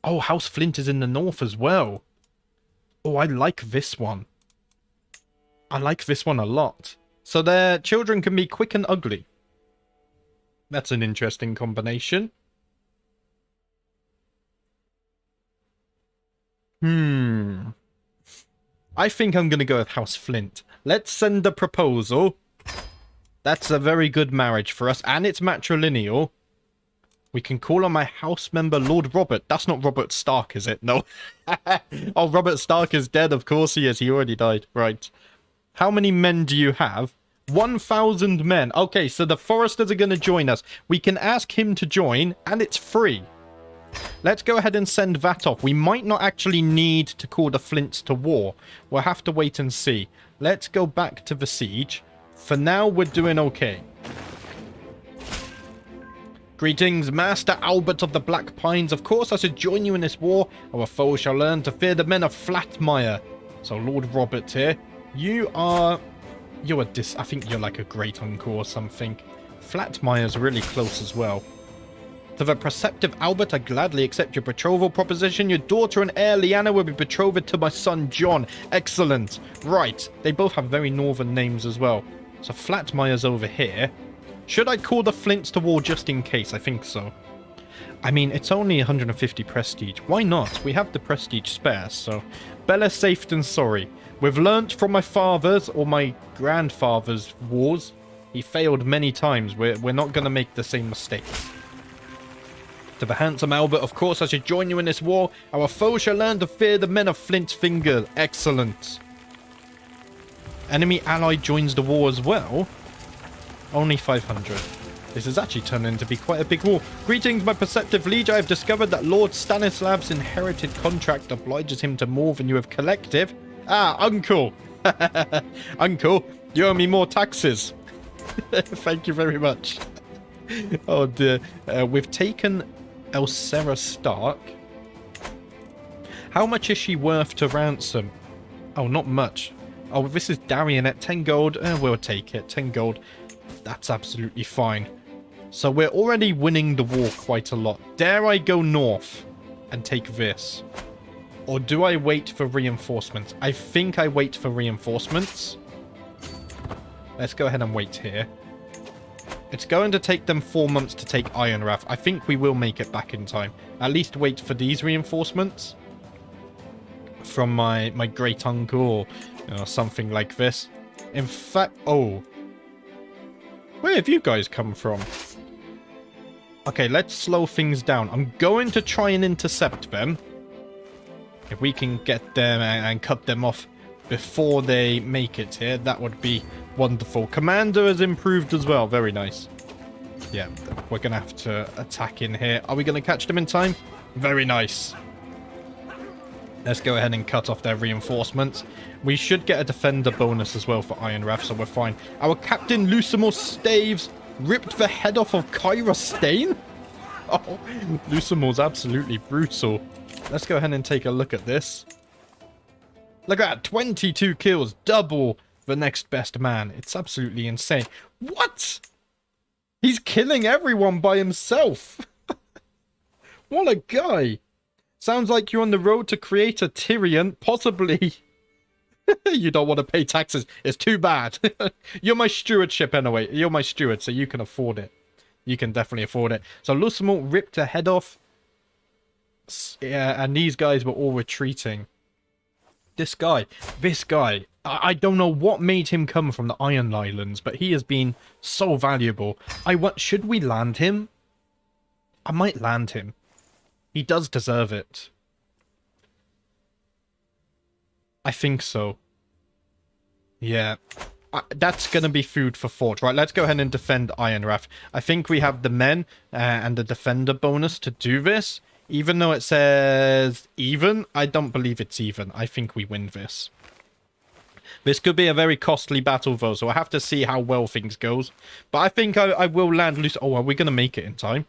Oh, House Flint is in the north as well. Oh, I like this one. I like this one a lot. So their children can be quick and ugly. That's an interesting combination. I think I'm going to go with House Flint. Let's send a proposal. That's a very good marriage for us, and it's matrilineal. We can call on my house member, Lord Robert. That's not Robert Stark, is it? No. Oh, Robert Stark is dead. Of course he is. He already died. Right. How many men do you have? 1,000 men. Okay, so the Foresters are going to join us. We can ask him to join, and it's free. Let's go ahead and send that off. We might not actually need to call the Flints to war. We'll have to wait and see. Let's go back to the siege. For now, we're doing okay. Greetings, Master Albert of the Black Pines. Of course, I should join you in this war. Our foes shall learn to fear the men of Flatmire. So, Lord Robert here. You're a I think you're like a great uncle or something. Flatmire's really close as well. To the preceptive Albert, I gladly accept your betrothal proposition. Your daughter and heir, Lyanna, will be betrothed to my son, John. Excellent. Right. They both have very northern names as well. So, Flatmire's over here. Should I call the Flints to war just in case? I think so. I mean, it's only 150 prestige. Why not? We have the prestige spare, so... Better safe than sorry. We've learnt from my father's or my grandfather's wars. He failed many times. We're not going to make the same mistakes. To the handsome Albert, of course I should join you in this war. Our foes shall learn to fear the men of Flint's Finger. Excellent. Enemy ally joins the war as well. Only 500. This is actually turned into be quite a big war. Greetings, my perceptive liege. I have discovered that Lord Stanislav's inherited contract obliges him to more than you have collective. Ah, uncle. Uncle, you owe me more taxes. Thank you very much. Oh dear. We've taken Elsera Stark. How much is she worth to ransom? Oh, not much. Oh, this is Darien at 10 gold. We'll take it. 10 gold. That's absolutely fine. So we're already winning the war quite a lot. Dare I go north and take this? Or do I wait for reinforcements? I think I wait for reinforcements. Let's go ahead and wait here. It's going to take them 4 months to take Ironrath. I think we will make it back in time. At least wait for these reinforcements. From my great uncle or something like this. In fact... Oh. Where have you guys come from? Okay, let's slow things down. I'm going to try and intercept them. If we can get them and cut them off before they make it here, that would be wonderful. Commander has improved as well. Very nice. Yeah, we're going to have to attack in here. Are we going to catch them in time? Very nice. Let's go ahead and cut off their reinforcements. We should get a defender bonus as well for Ironrath, so we're fine. Our captain, Lucimore Staves, ripped the head off of Kyra Stain? Oh, Lucimore's absolutely brutal. Let's go ahead and take a look at this. Look at that, 22 kills, double the next best man. It's absolutely insane. What? He's killing everyone by himself. What a guy. Sounds like you're on the road to create a Tyrion, possibly. You don't want to pay taxes. It's too bad. You're my stewardship anyway. You're my steward, so you can afford it. You can definitely afford it. So Lucimore ripped her head off. Yeah, and these guys were all retreating. This guy, I don't know what made him come from the Iron Islands, but he has been so valuable. Should we land him? I might land him. He does deserve it. I think so. Yeah. That's going to be food for thought. Right, let's go ahead and defend Ironrath. I think we have the men and the defender bonus to do this. Even though it says even, I don't believe it's even. I think we win this. This could be a very costly battle, though, so I have to see how well things goes. But I think I will land loose. Oh, are we going to make it in time?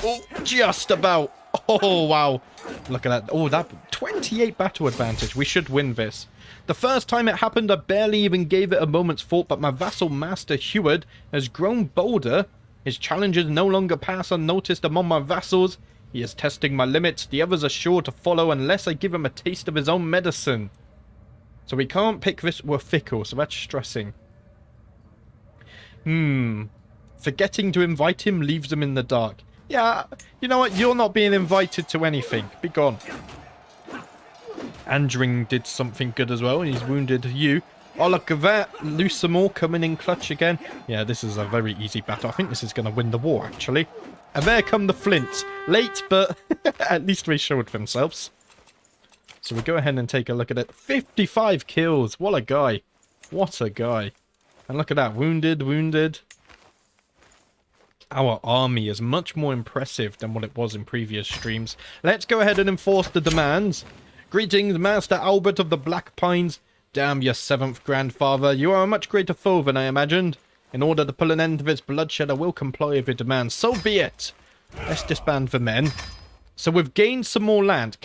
Oh, just about. Oh, wow. Look at that. Oh, that 28 battle advantage. We should win this. The first time it happened, I barely even gave it a moment's thought, but my vassal master, Heward, has grown bolder. His challenges no longer pass unnoticed among my vassals. He is testing my limits. The others are sure to follow unless I give him a taste of his own medicine. So we can't pick this. We're fickle, so that's stressing. Forgetting to invite him leaves him in the dark. Yeah, you know what? You're not being invited to anything. Be gone. Andring did something good as well. He's wounded you. Oh, look at that. Lusamore coming in clutch again. Yeah, this is a very easy battle. I think this is going to win the war, actually. And there come the Flints. Late, but at least they showed themselves. So we go ahead and take a look at it. 55 kills. What a guy. What a guy. And look at that. Wounded, wounded. Our army is much more impressive than what it was in previous streams. Let's go ahead and enforce the demands. Greetings, Master Albert of the Black Pines. Damn your 7th grandfather. You are a much greater foe than I imagined. In order to pull an end to this bloodshed, I will comply with your demands. So be it. Let's disband the men. So we've gained some more land.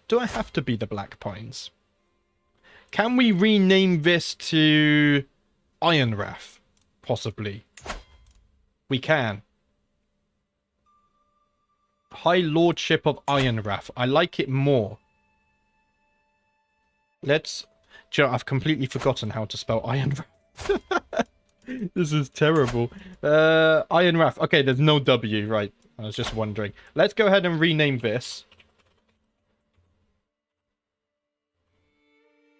Do I have to be the Black Pines? Can we rename this to Ironwrath? Possibly. We can. High Lordship of Ironwrath. I like it more. Let's... I've completely forgotten how to spell Ironwrath. This is terrible. Ironwrath. Okay, there's no W, right. I was just wondering. Let's go ahead and rename this.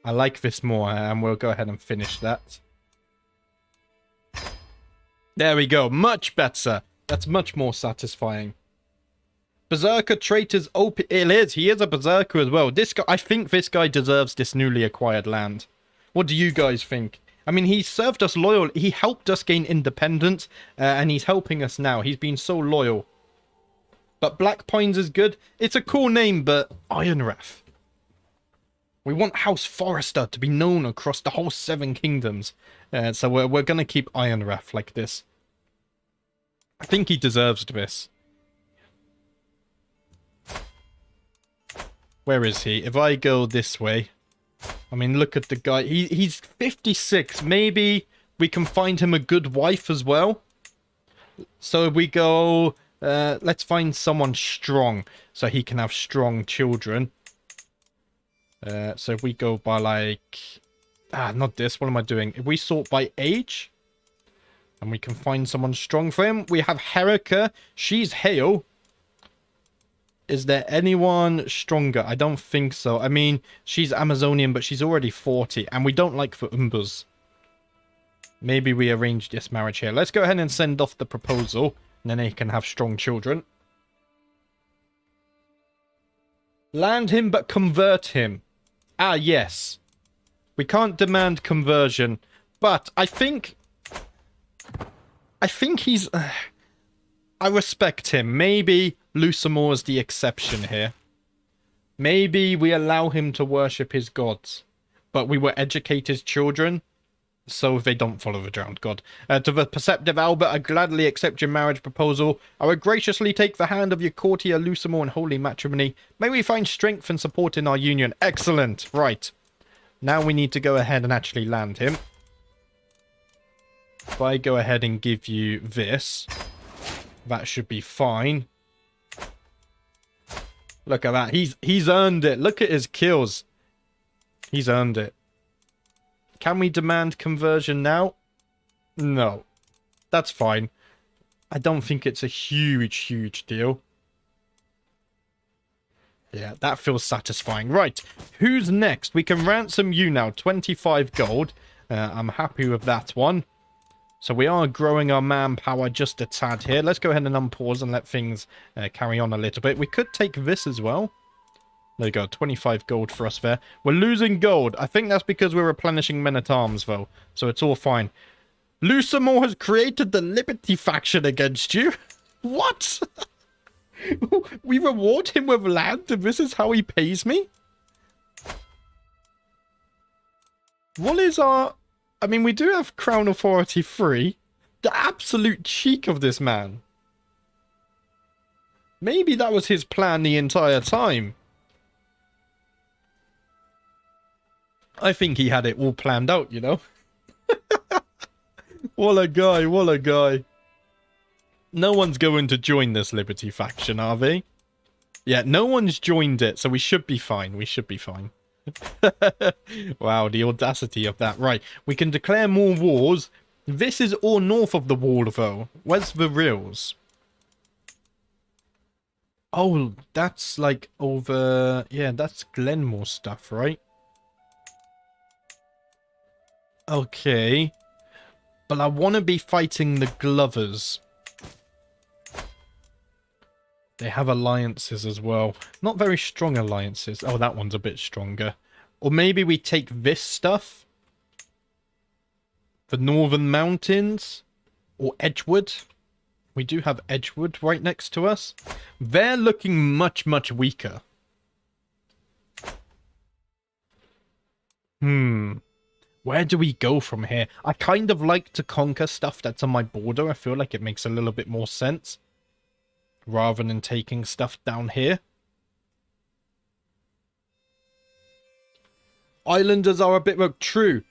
I like this more, and we'll go ahead and finish that. There we go. Much better. That's much more satisfying. Berserker trait is OP. It is. He is a berserker as well. This guy, I think this guy deserves this newly acquired land. What do you guys think? I mean, he served us loyal. He helped us gain independence, and he's helping us now. He's been so loyal. But Black Pines is good. It's a cool name, but Ironwrath. We want House Forrester to be known across the whole 7 kingdoms. So we're going to keep Ironwrath like this. I think he deserves this. Where is he? If I go this way... I mean, look at the guy. He's 56. Maybe we can find him a good wife as well. So if we go... let's find someone strong. So he can have strong children. So if we go by like... not this. What am I doing? If we sort by age... And we can find someone strong for him. We have Herika. She's Hale. Is there anyone stronger? I don't think so. I mean, she's Amazonian, but she's already 40. And we don't like for Umbers. Maybe we arrange this marriage here. Let's go ahead and send off the proposal. And then they can have strong children. Land him, but convert him. Ah, yes. We can't demand conversion. But I think he's... I respect him. Maybe Lusamore is the exception here. Maybe we allow him to worship his gods. But we will educate his children so they don't follow the drowned god. To the perceptive Albert, I gladly accept your marriage proposal. I would graciously take the hand of your courtier Lusamore in holy matrimony. May we find strength and support in our union. Excellent. Right. Now we need to go ahead and actually land him. If I go ahead and give you this... That should be fine. Look at that. He's earned it. Look at his kills. He's earned it. Can we demand conversion now? No. That's fine. I don't think it's a huge deal. Yeah, that feels satisfying. Right. Who's next? We can ransom you now. 25 gold. I'm happy with that one. So we are growing our manpower just a tad here. Let's go ahead and unpause and let things carry on a little bit. We could take this as well. There you go, 25 gold for us there. We're losing gold. I think that's because we're replenishing men-at-arms, though. So it's all fine. Lusamore has created the Liberty faction against you. What? We reward him with land and this is how he pays me? What is our... I mean, we do have Crown Authority 3. The absolute cheek of this man. Maybe that was his plan the entire time. I think he had it all planned out, you know? What a guy, what a guy. No one's going to join this Liberty faction, are they? Yeah, no one's joined it, so we should be fine. We should be fine. Wow, the audacity of that. Right, we can declare more wars. This is all north of the wall, though. Where's the Rills? Oh, that's like over... Yeah, that's Glenmore stuff, right? Okay. But I want to be fighting the Glovers. They have alliances as well. Not very strong alliances. Oh, that one's a bit stronger. Or maybe we take this stuff. The Northern Mountains. Or Edgewood. We do have Edgewood right next to us. They're looking much, much weaker. Where do we go from here? I kind of like to conquer stuff that's on my border. I feel like it makes a little bit more sense. Rather than taking stuff down here. Islanders are a bit more true.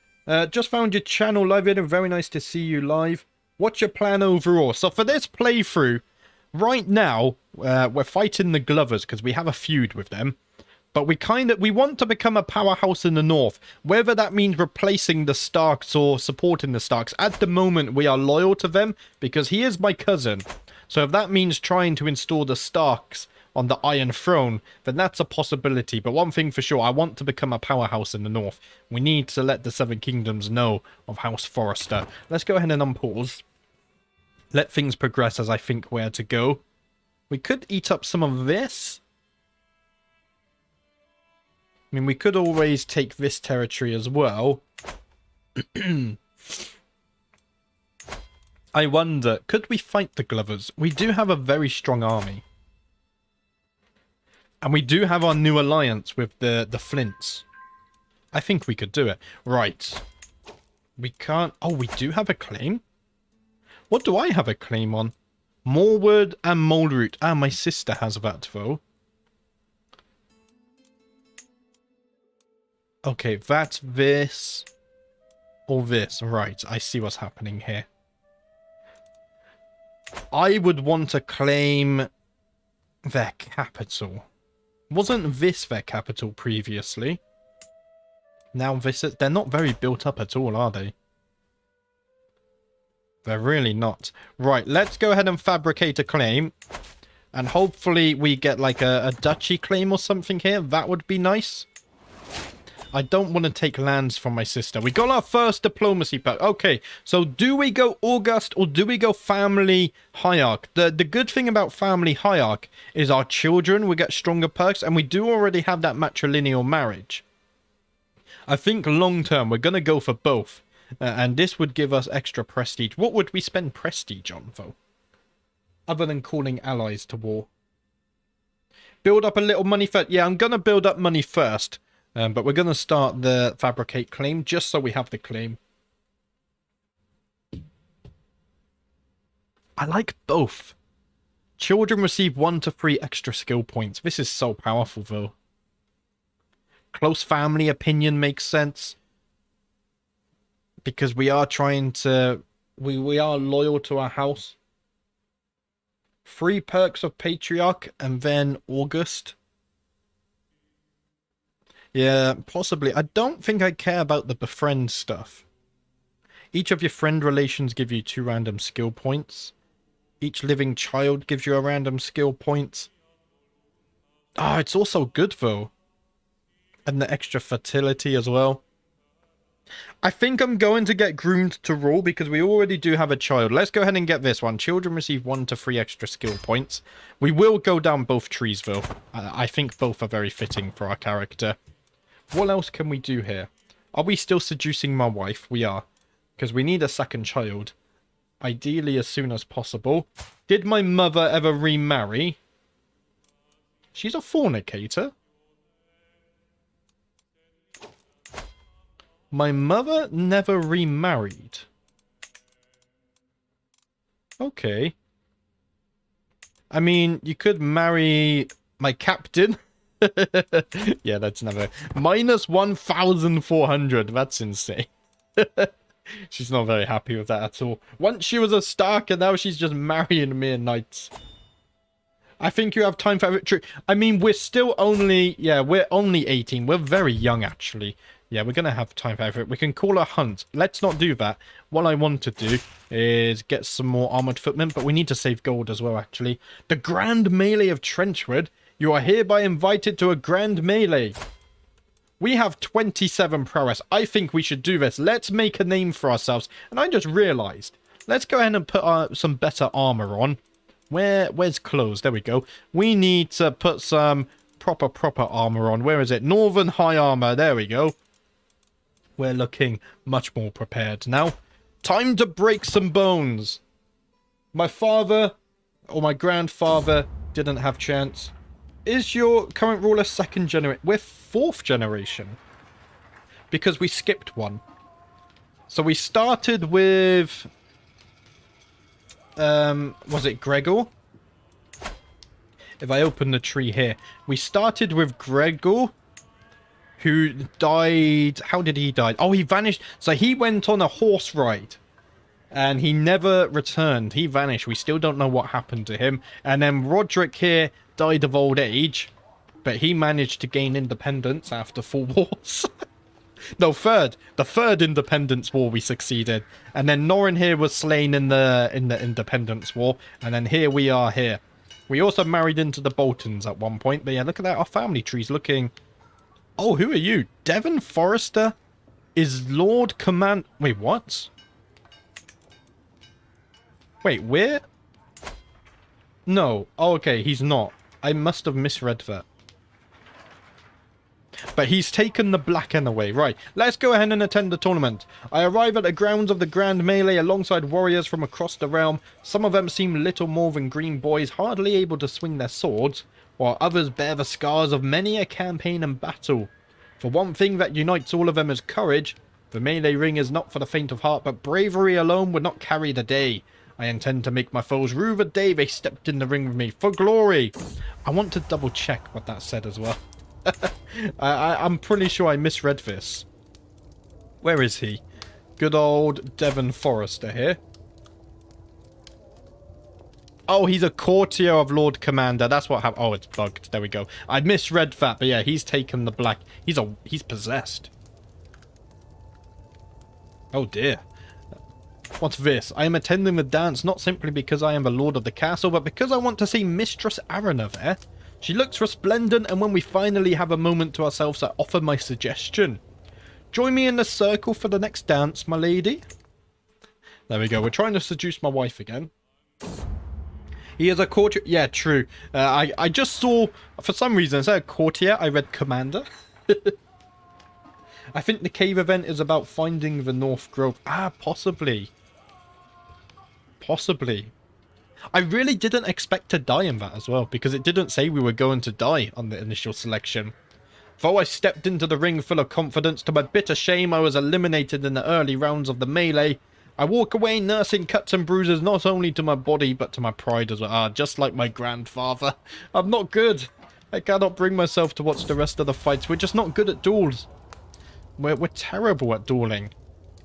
Just found your channel live in. Very nice to see you live. What's your plan overall? So for this playthrough, right now, we're fighting the Glovers because we have a feud with them. But we want to become a powerhouse in the north. Whether that means replacing the Starks or supporting the Starks. At the moment, we are loyal to them because he is my cousin. So if that means trying to install the Starks on the Iron Throne, then that's a possibility. But one thing for sure, I want to become a powerhouse in the north. We need to let the Seven Kingdoms know of House Forrester. Let's go ahead and unpause. Let things progress as I think where to go. We could eat up some of this. I mean, we could always take this territory as well. I wonder, could we fight the Glovers? We do have a very strong army. And we do have our new alliance with the Flints. I think we could do it. Right. We can't... Oh, we do have a claim? What do I have a claim on? Moorwood and Moleroot. Ah, my sister has that, though. Okay, that's this. Or this. Right, I see what's happening here. I would want to claim their capital. Wasn't this their capital previously? Now this is... They're not very built up at all, are they? They're really not. Right, let's go ahead and fabricate a claim. And hopefully we get like a duchy claim or something here. That would be nice. I don't want to take lands from my sister. We got our first diplomacy perk. Okay, so do we go August or do we go family hierarch? The good thing about family hierarch is our children will get stronger perks, and we do already have that matrilineal marriage. I think long term we're going to go for both. And this would give us extra prestige. What would we spend prestige on, though? Other than calling allies to war. Build up a little money first. Yeah, I'm going to build up money first. But we're going to start the fabricate claim just so we have the claim. I like both. Children receive 1 to 3 extra skill points. This is so powerful, though. Close family opinion makes sense. Because we are trying to... We are loyal to our house. 3 perks of Patriarch and then August. Yeah, possibly. I don't think I care about the befriend stuff. Each of your friend relations give you 2 random skill points. Each living child gives you a random skill point. Ah, it's also good, though. And the extra fertility as well. I think I'm going to get groomed to rule because we already do have a child. Let's go ahead and get this one. Children receive 1 to 3 extra skill points. We will go down both trees, though. I think both are very fitting for our character. What else can we do here? Are we still seducing my wife? We are. Because we need a second child. Ideally as soon as possible. Did my mother ever remarry? She's a fornicator? My mother never remarried. Okay. I mean, you could marry my captain. Yeah, that's never... Minus 1,400. That's insane. She's not very happy with that at all. Once she was a Stark and now she's just marrying mere knights. I think you have time for... I mean, we're still only... Yeah, we're only 18. We're very young, actually. Yeah, we're going to have time for it. We can call a hunt. Let's not do that. What I want to do is get some more armored footmen, but we need to save gold as well, actually. The Grand Melee of Trenchwood. You are hereby invited to a Grand Melee. We have 27 prowess. I think we should do this. Let's make a name for ourselves. And I just realized, let's go ahead and put some better armor on. Where's clothes? There we go. We need to put some proper armor on. Where is it? Northern High Armor. There we go. We're looking much more prepared now. Time to break some bones. My father or my grandfather didn't have chance. Is your current ruler second generation? We're fourth generation. Because we skipped one. So we started with... was it Gregor? If I open the tree here. We started with Gregor, who died... How did he die? Oh, he vanished. So he went on a horse ride. And he never returned. He vanished. We still don't know what happened to him. And then Roderick here died of old age. But he managed to gain independence after 4 wars. No, third. The third Independence War we succeeded. And then Norrin here was slain in the Independence War. And then here we are here. We also married into the Boltons at one point. But yeah, look at that. Our family tree's looking... Oh, who are you? Devon Forrester is Lord Command... Wait, what? Wait, where? No. Oh, okay, he's not. I must have misread that. But he's taken the black end away. Right, let's go ahead and attend the tournament. I arrive at the grounds of the Grand Melee alongside warriors from across the realm. Some of them seem little more than green boys, hardly able to swing their swords, while others bear the scars of many a campaign and battle. For one thing that unites all of them is courage. The melee ring is not for the faint of heart, but bravery alone would not carry the day. I intend to make my foes rue the day they stepped in the ring with me, for glory. I want to double check what that said as well. I'm pretty sure I misread this. Where is he? Good old Devon Forrester here. Oh, he's a courtier of Lord Commander. That's what happened. Oh, it's bugged. There we go. I misread that, but yeah, he's taken the black. He's possessed. Oh dear. What's this? I am attending the dance not simply because I am the lord of the castle, but because I want to see Mistress Arana there. She looks resplendent, and when we finally have a moment to ourselves, I offer my suggestion. Join me in the circle for the next dance, my lady. There we go. We're trying to seduce my wife again. He is a courtier. Yeah, true. I just saw, for some reason, instead of courtier, I read commander. I think the cave event is about finding the North Grove. Ah, possibly. Possibly. I really didn't expect to die in that as well, because it didn't say we were going to die on the initial selection. Though I stepped into the ring full of confidence, to my bitter shame I was eliminated in the early rounds of the melee. I walk away nursing cuts and bruises not only to my body, but to my pride as well. Ah, just like my grandfather. I'm not good. I cannot bring myself to watch the rest of the fights. We're just not good at duels. We're terrible at dueling.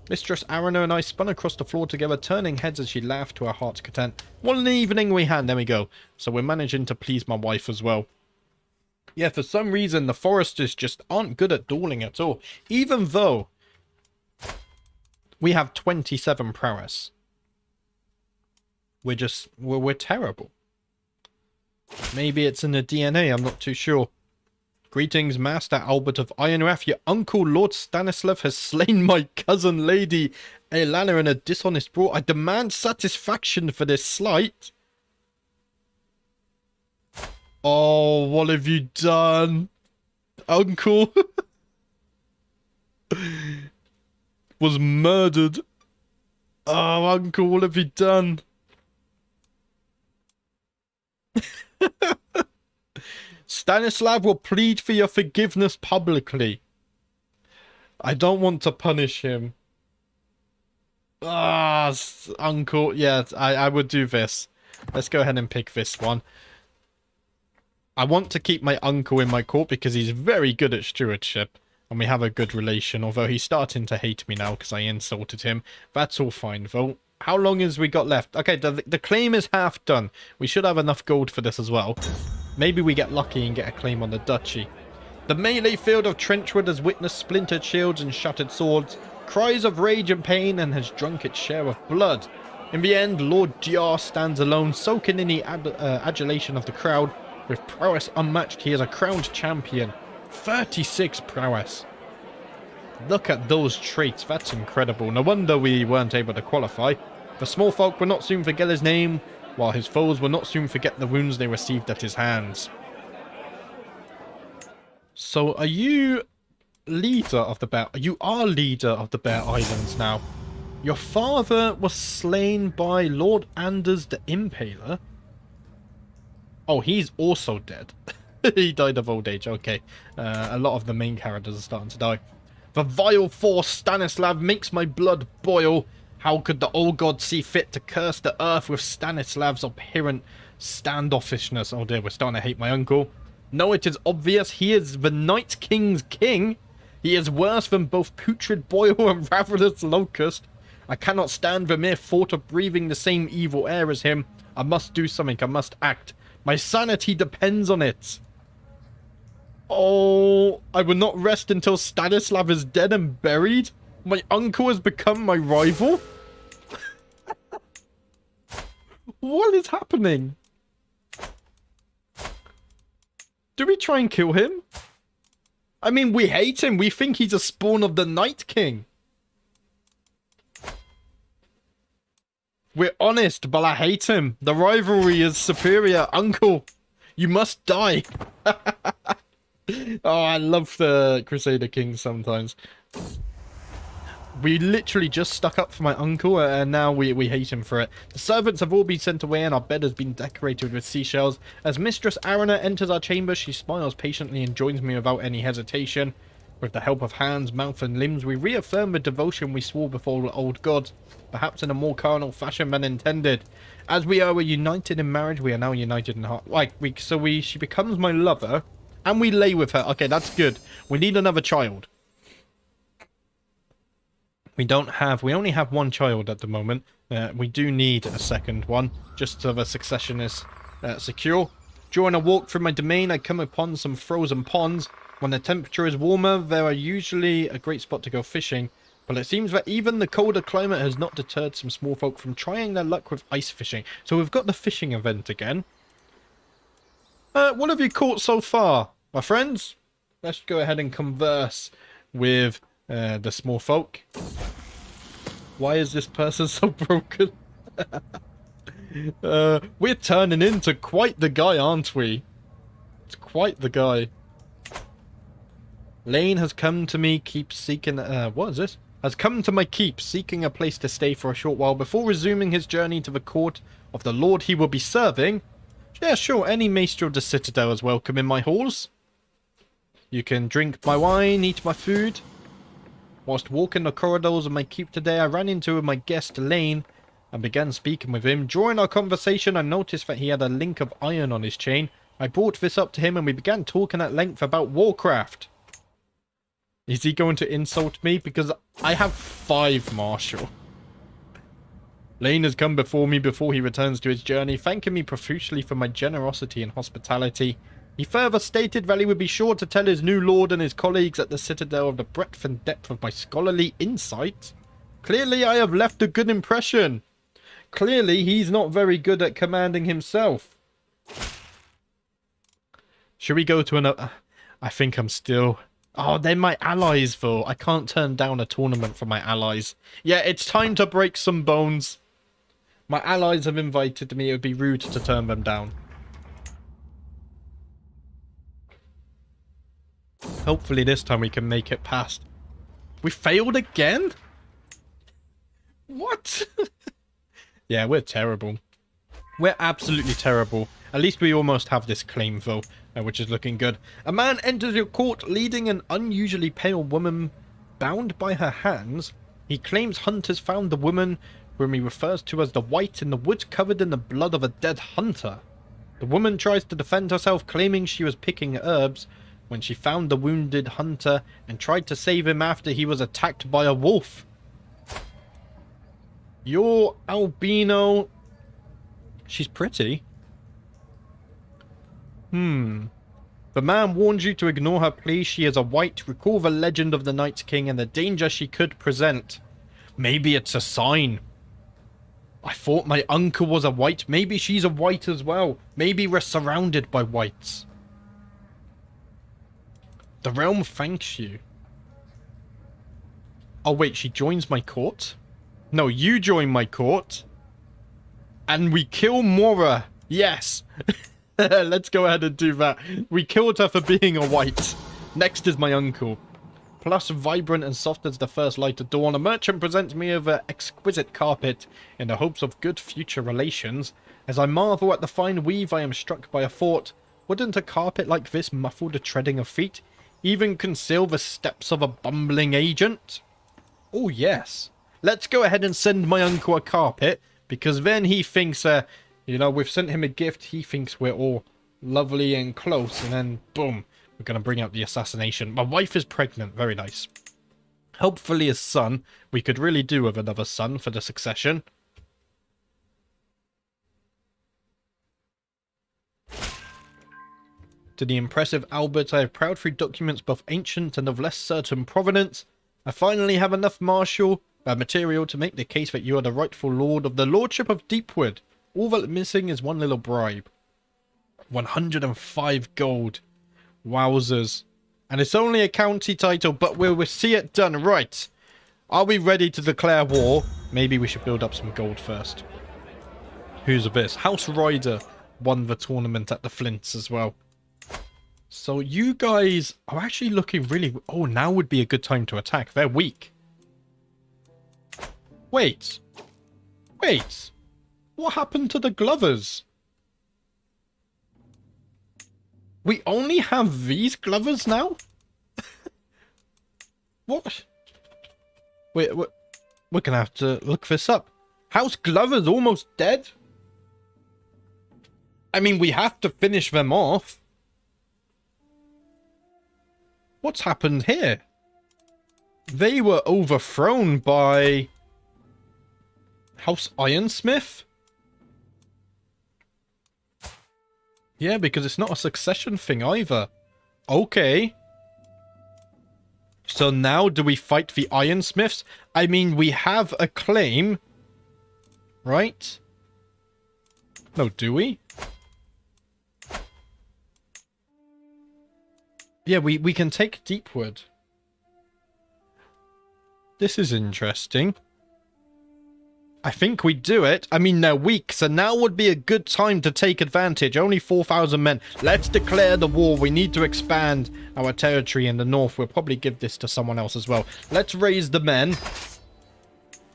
Mistress Arana and I spun across the floor together, turning heads as she laughed to her heart's content. What an evening we had. There we go. So we're managing to please my wife as well. Yeah, for some reason, the Foresters just aren't good at dueling at all. Even though we have 27 prowess. We're terrible. Maybe it's in the DNA, I'm not too sure. Greetings, Master Albert of Ironrath. Your uncle, Lord Stanislav, has slain my cousin, Lady Elana, in a dishonest brawl. I demand satisfaction for this slight. Oh, what have you done, Uncle? Was murdered. Oh, Uncle, what have you done? Stanislav will plead for your forgiveness publicly. I don't want to punish him. Ah, Uncle. Yeah, I would do this. Let's go ahead and pick this one. I want to keep my uncle in my court because he's very good at stewardship. And we have a good relation, although he's starting to hate me now because I insulted him. That's all fine, though. How long has we got left? Okay, the claim is half done. We should have enough gold for this as well. Maybe we get lucky and get a claim on the duchy. The melee field of Trenchwood has witnessed splintered shields and shattered swords, cries of rage and pain, and has drunk its share of blood. In the end, Lord Gr stands alone, soaking in the adulation of the crowd. With prowess unmatched, he is a crowned champion. 36 prowess. Look at those traits, that's incredible. No wonder we weren't able to qualify. The small folk will not soon forget his name, while his foes will not soon forget the wounds they received at his hands. So, are you leader of the Bear? You are leader of the Bear Islands now. Your father was slain by Lord Anders the Impaler. Oh, he's also dead. He died of old age, okay. A lot of the main characters are starting to die. The vile force Stanislav makes my blood boil. How could the old god see fit to curse the earth with Stanislav's apparent standoffishness? Oh dear, we're starting to hate my uncle. No, it is obvious he is the Night King's king. He is worse than both putrid boil and ravenous locust. I cannot stand the mere thought of breathing the same evil air as him. I must do something, I must act. My sanity depends on it. Oh, I will not rest until Stanislav is dead and buried. My uncle has become my rival. What is happening? Do we try and kill him? I mean, we hate him. We think he's a spawn of the Night King. We're honest, but I hate him. The rivalry is superior. Uncle, you must die. Oh, I love the Crusader Kings sometimes. We literally just stuck up for my uncle, and now we hate him for it. The servants have all been sent away, and our bed has been decorated with seashells. As Mistress Arana enters our chamber, she smiles patiently and joins me without any hesitation. With the help of hands, mouth, and limbs, we reaffirm the devotion we swore before the old gods, perhaps in a more carnal fashion than intended. As we were united in marriage, we are now united in heart. She becomes my lover, and we lay with her. Okay, that's good. We need another child. We only have one child at the moment. We do need a second one, just so the succession is secure. During a walk through my domain, I come upon some frozen ponds. When the temperature is warmer, they are usually a great spot to go fishing. But it seems that even the colder climate has not deterred some small folk from trying their luck with ice fishing. So we've got the fishing event again. What have you caught so far, my friends? Let's go ahead and converse with the small folk. Why is this person so broken? We're turning into quite the guy, aren't we? It's quite the guy. Lane has come to me, keep seeking... what is this? Has come to my keep, seeking a place to stay for a short while before resuming his journey to the court of the lord he will be serving. Yeah, sure, any maester of the citadel is welcome in my halls. You can drink my wine, eat my food. Whilst walking the corridors of my keep today, I ran into my guest Lane and began speaking with him. During our conversation, I noticed that he had a link of iron on his chain. I brought this up to him and we began talking at length about Warcraft. Is he going to insult me? Because I have 5 martial. Lane has come before me before he returns to his journey, thanking me profusely for my generosity and hospitality. He further stated that he would be sure to tell his new lord and his colleagues at the Citadel of the breadth and depth of my scholarly insight. Clearly I have left a good impression. Clearly he's not very good at commanding himself. Should we go to another... I think I'm still... Oh, they're my allies, though. I can't turn down a tournament for my allies. Yeah, it's time to break some bones. My allies have invited me. It would be rude to turn them down. Hopefully this time we can make it past. We failed again? What? Yeah, we're terrible. We're absolutely terrible. At least we almost have this claim, though, which is looking good. A man enters your court leading an unusually pale woman bound by her hands. He claims hunters found the woman, whom he refers to as the White, in the woods covered in the blood of a dead hunter. The woman tries to defend herself, claiming she was picking herbs when she found the wounded hunter and tried to save him after he was attacked by a wolf. Your albino... She's pretty. The man warned you to ignore her plea. She is a white. Recall the legend of the Night King and the danger she could present. Maybe it's a sign. I thought my uncle was a white. Maybe she's a white as well. Maybe we're surrounded by whites. The realm thanks you. Oh wait, she joins my court? No, you join my court. And we kill Mora. Yes. Let's go ahead and do that. We killed her for being a white. Next is my uncle. Plus vibrant and soft as the first light of dawn, a merchant presents me with an exquisite carpet in the hopes of good future relations. As I marvel at the fine weave, I am struck by a thought. Wouldn't a carpet like this muffle the treading of feet? Even conceal the steps of a bumbling agent? Oh yes. Let's go ahead and send my uncle a carpet, because then he thinks, you know, we've sent him a gift, he thinks we're all lovely and close, and then boom, we're going to bring out the assassination. My wife is pregnant, very nice. Hopefully a son. We could really do with another son for the succession. To the impressive Albert, I have prowled through documents both ancient and of less certain provenance. I finally have enough material to make the case that you are the rightful lord of the lordship of Deepwood. All that's missing is one little bribe. 105 gold. Wowzers. And it's only a county title, but we'll see it done. Right. Are we ready to declare war? Maybe we should build up some gold first. Who's this? House Rider won the tournament at the Flints as well. So you guys are actually looking really... Oh, now would be a good time to attack. They're weak. Wait. Wait. What happened to the Glovers? We only have these Glovers now? What? Wait, we're going to have to look this up. House Glover's almost dead? I mean, we have to finish them off. What's happened here? They were overthrown by House Ironsmith? Yeah, because it's not a succession thing either. Okay. So now do we fight the Ironsmiths? I mean, we have a claim. Right? No, do we? Yeah, we can take Deepwood. This is interesting. I think we do it. I mean, they're weak, so now would be a good time to take advantage. Only 4,000 men. Let's declare the war. We need to expand our territory in the north. We'll probably give this to someone else as well. Let's raise the men.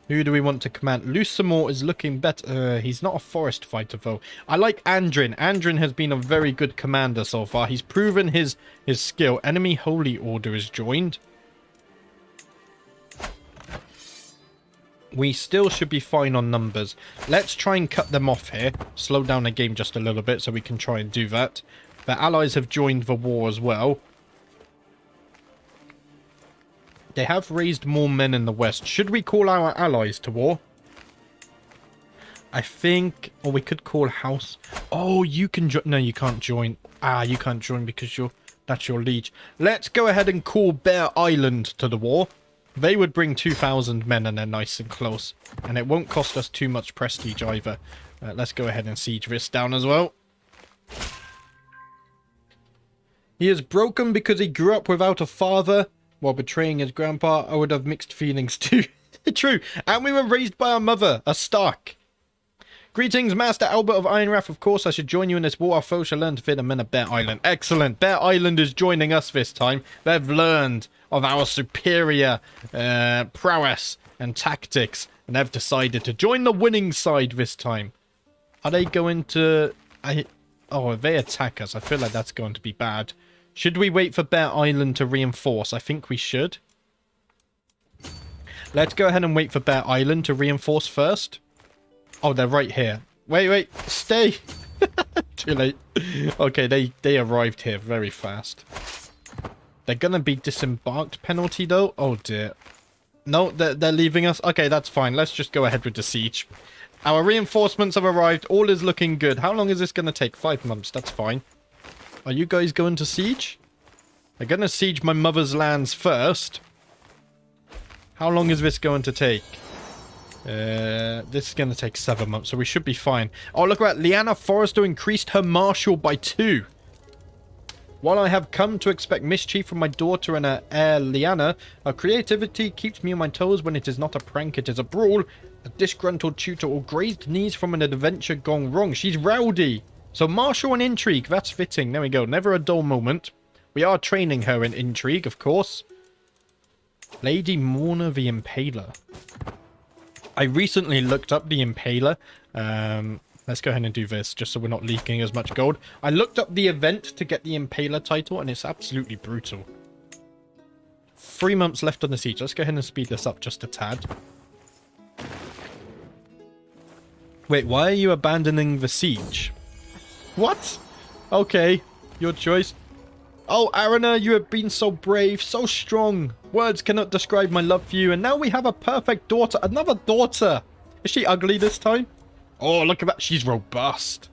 Who do we want to command? Lusamore is looking better. He's not a forest fighter, though. I like Andrin. Andrin has been a very good commander so far. He's proven his skill. Enemy Holy Order is joined. We still should be fine on numbers. Let's try and cut them off here. Slow down the game just a little bit so we can try and do that. The allies have joined the war as well. They have raised more men in the west. Should we call our allies to war? I think... Or we could call House... Oh, you can join... No, you can't join. Ah, you can't join because that's your liege. Let's go ahead and call Bear Island to the war. They would bring 2,000 men and they're nice and close. And it won't cost us too much prestige either. Let's go ahead and siege this down as well. He is broken because he grew up without a father. While betraying his grandpa, I would have mixed feelings too. True. And we were raised by our mother, a Stark. Greetings, Master Albert of Ironwrath. Of course, I should join you in this war. Our foe shall learn to fear the men of Bear Island. Excellent. Bear Island is joining us this time. They've learned of our superior prowess and tactics. And they've decided to join the winning side this time. Are they going to... Oh, if they attack us, I feel like that's going to be bad. Should we wait for Bear Island to reinforce? I think we should. Let's go ahead and wait for Bear Island to reinforce first. Oh, they're right here. Wait, stay. Too late. Okay, they arrived here very fast. They're gonna be disembarked penalty though. Oh dear. No, they're leaving us. Okay, that's fine. Let's just go ahead with the siege. Our reinforcements have arrived. All is looking good. How long is this gonna take? 5 months. That's fine. Are you guys going to siege? They're going to siege my mother's lands first. How long is this going to take? This is going to take 7 months, so we should be fine. Oh, look at that. Lyanna Forrester increased her martial by 2. While I have come to expect mischief from my daughter and her heir, Lyanna, her creativity keeps me on my toes when it is not a prank, it is a brawl, a disgruntled tutor, or grazed knees from an adventure gone wrong. She's rowdy. So martial and intrigue, that's fitting. There we go. Never a dull moment. We are training her in intrigue, of course. Lady Morna the Impaler. I recently looked up the Impaler. Let's go ahead and do this, just so we're not leaking as much gold. I looked up the event to get the Impaler title, and it's absolutely brutal. 3 months left on the siege. Let's go ahead and speed this up just a tad. Wait, why are you abandoning the siege? What? Okay, your choice. Oh, Arana, you have been so brave, so strong. Words cannot describe my love for you, and now we have a perfect daughter. Another daughter. Is she ugly this time? Oh, look at that. She's robust.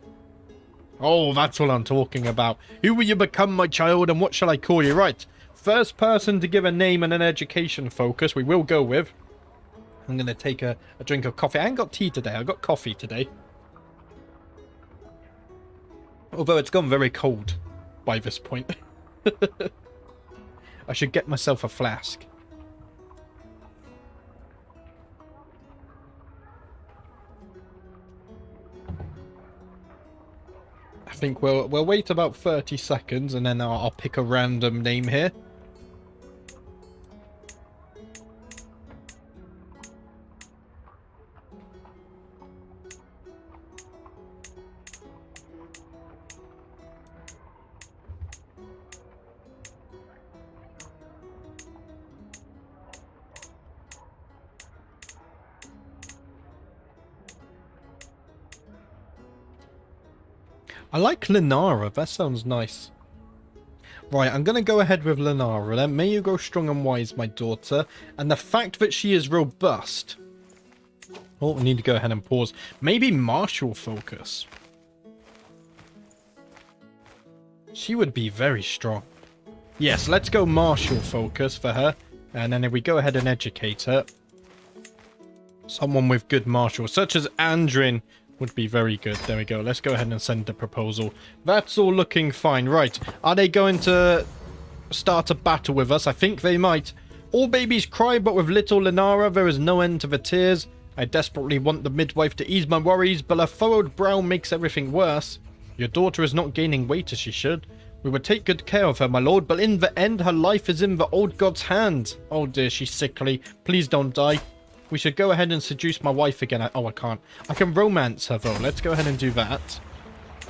Oh, that's what I'm talking about. Who will you become, my child, and what shall I call you? Right. First person to give a name and an education focus, we will go with. I'm going to take a drink of coffee. I ain't got tea today. I got coffee today. Although it's gone very cold by this point. I should get myself a flask. I think we'll wait about 30 seconds and then I'll pick a random name here. I like Lenara, that sounds nice. Right, I'm going to go ahead with Lenara then. May you grow strong and wise, my daughter. And the fact that she is robust. Oh, I need to go ahead and pause. Maybe martial focus. She would be very strong. Yes, let's go martial focus for her. And then if we go ahead and educate her. Someone with good martial, such as Andrin, would be very good. There we go. Let's go ahead and send the proposal. That's all looking fine. Right. Are they going to start a battle with us? I think they might. All babies cry, but with little Lenara, there is no end to the tears. I desperately want the midwife to ease my worries, but her furrowed brow makes everything worse. Your daughter is not gaining weight as she should. We would take good care of her, my lord, but in the end, her life is in the old god's hands. Oh dear, she's sickly. Please don't die. We should go ahead and seduce my wife again. Oh, I can't. I can romance her, though. Let's go ahead and do that.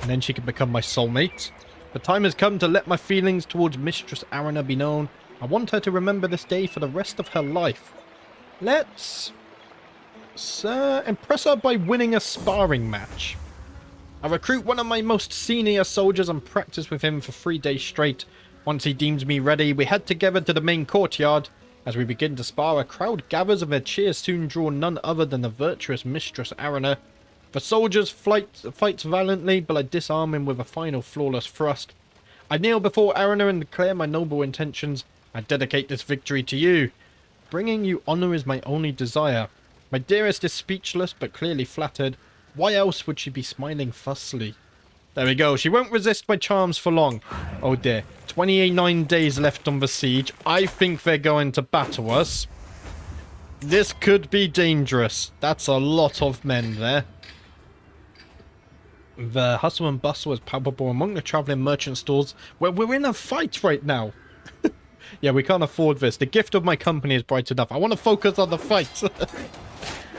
And then she can become my soulmate. The time has come to let my feelings towards Mistress Arana be known. I want her to remember this day for the rest of her life. Let's impress her by winning a sparring match. I recruit one of my most senior soldiers and practice with him for 3 days straight. Once he deems me ready, we head together to the main courtyard. As we begin to spar, a crowd gathers and their cheers soon draw none other than the virtuous Mistress Arana. The soldiers fights valiantly, but I disarm him with a final flawless thrust. I kneel before Arana and declare my noble intentions. I dedicate this victory to you. Bringing you honor is my only desire. My dearest is speechless, but clearly flattered. Why else would she be smiling fussily? There we go. She won't resist my charms for long. Oh dear. 29 days left on the siege. I think they're going to battle us. This could be dangerous. That's a lot of men there. The hustle and bustle is palpable among the travelling merchant stalls. We're in a fight right now. Yeah, we can't afford this. The gift of my company is bright enough. I want to focus on the fight.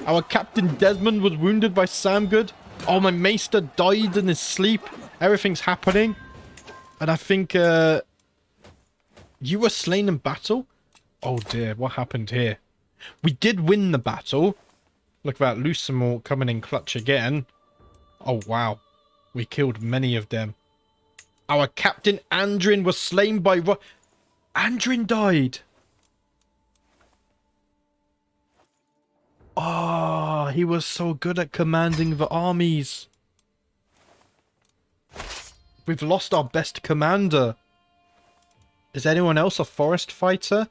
Our Captain Desmond was wounded by Samgood. Oh, my maester died in his sleep. Everything's happening. And I think, you were slain in battle? Oh dear, what happened here? We did win the battle. Look at that, Lucimore coming in clutch again. Oh wow. We killed many of them. Our Captain Andrin was slain by... Andrin died. Oh, he was so good at commanding the armies. We've lost our best commander. Is anyone else a forest fighter?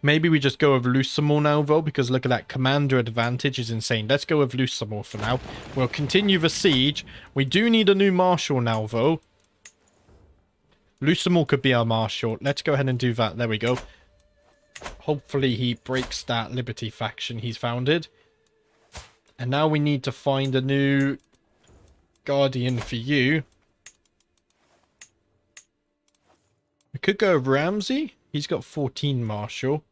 Maybe we just go with Lucimo now, though, because look at that. Commander advantage is insane. Let's go with Lucimo for now. We'll continue the siege. We do need a new marshal now, though. Lucimo could be our marshal. Let's go ahead and do that. There we go. Hopefully he breaks that Liberty faction he's founded. And now we need to find a new guardian for you. We could go with Ramsey. He's got 14 martial.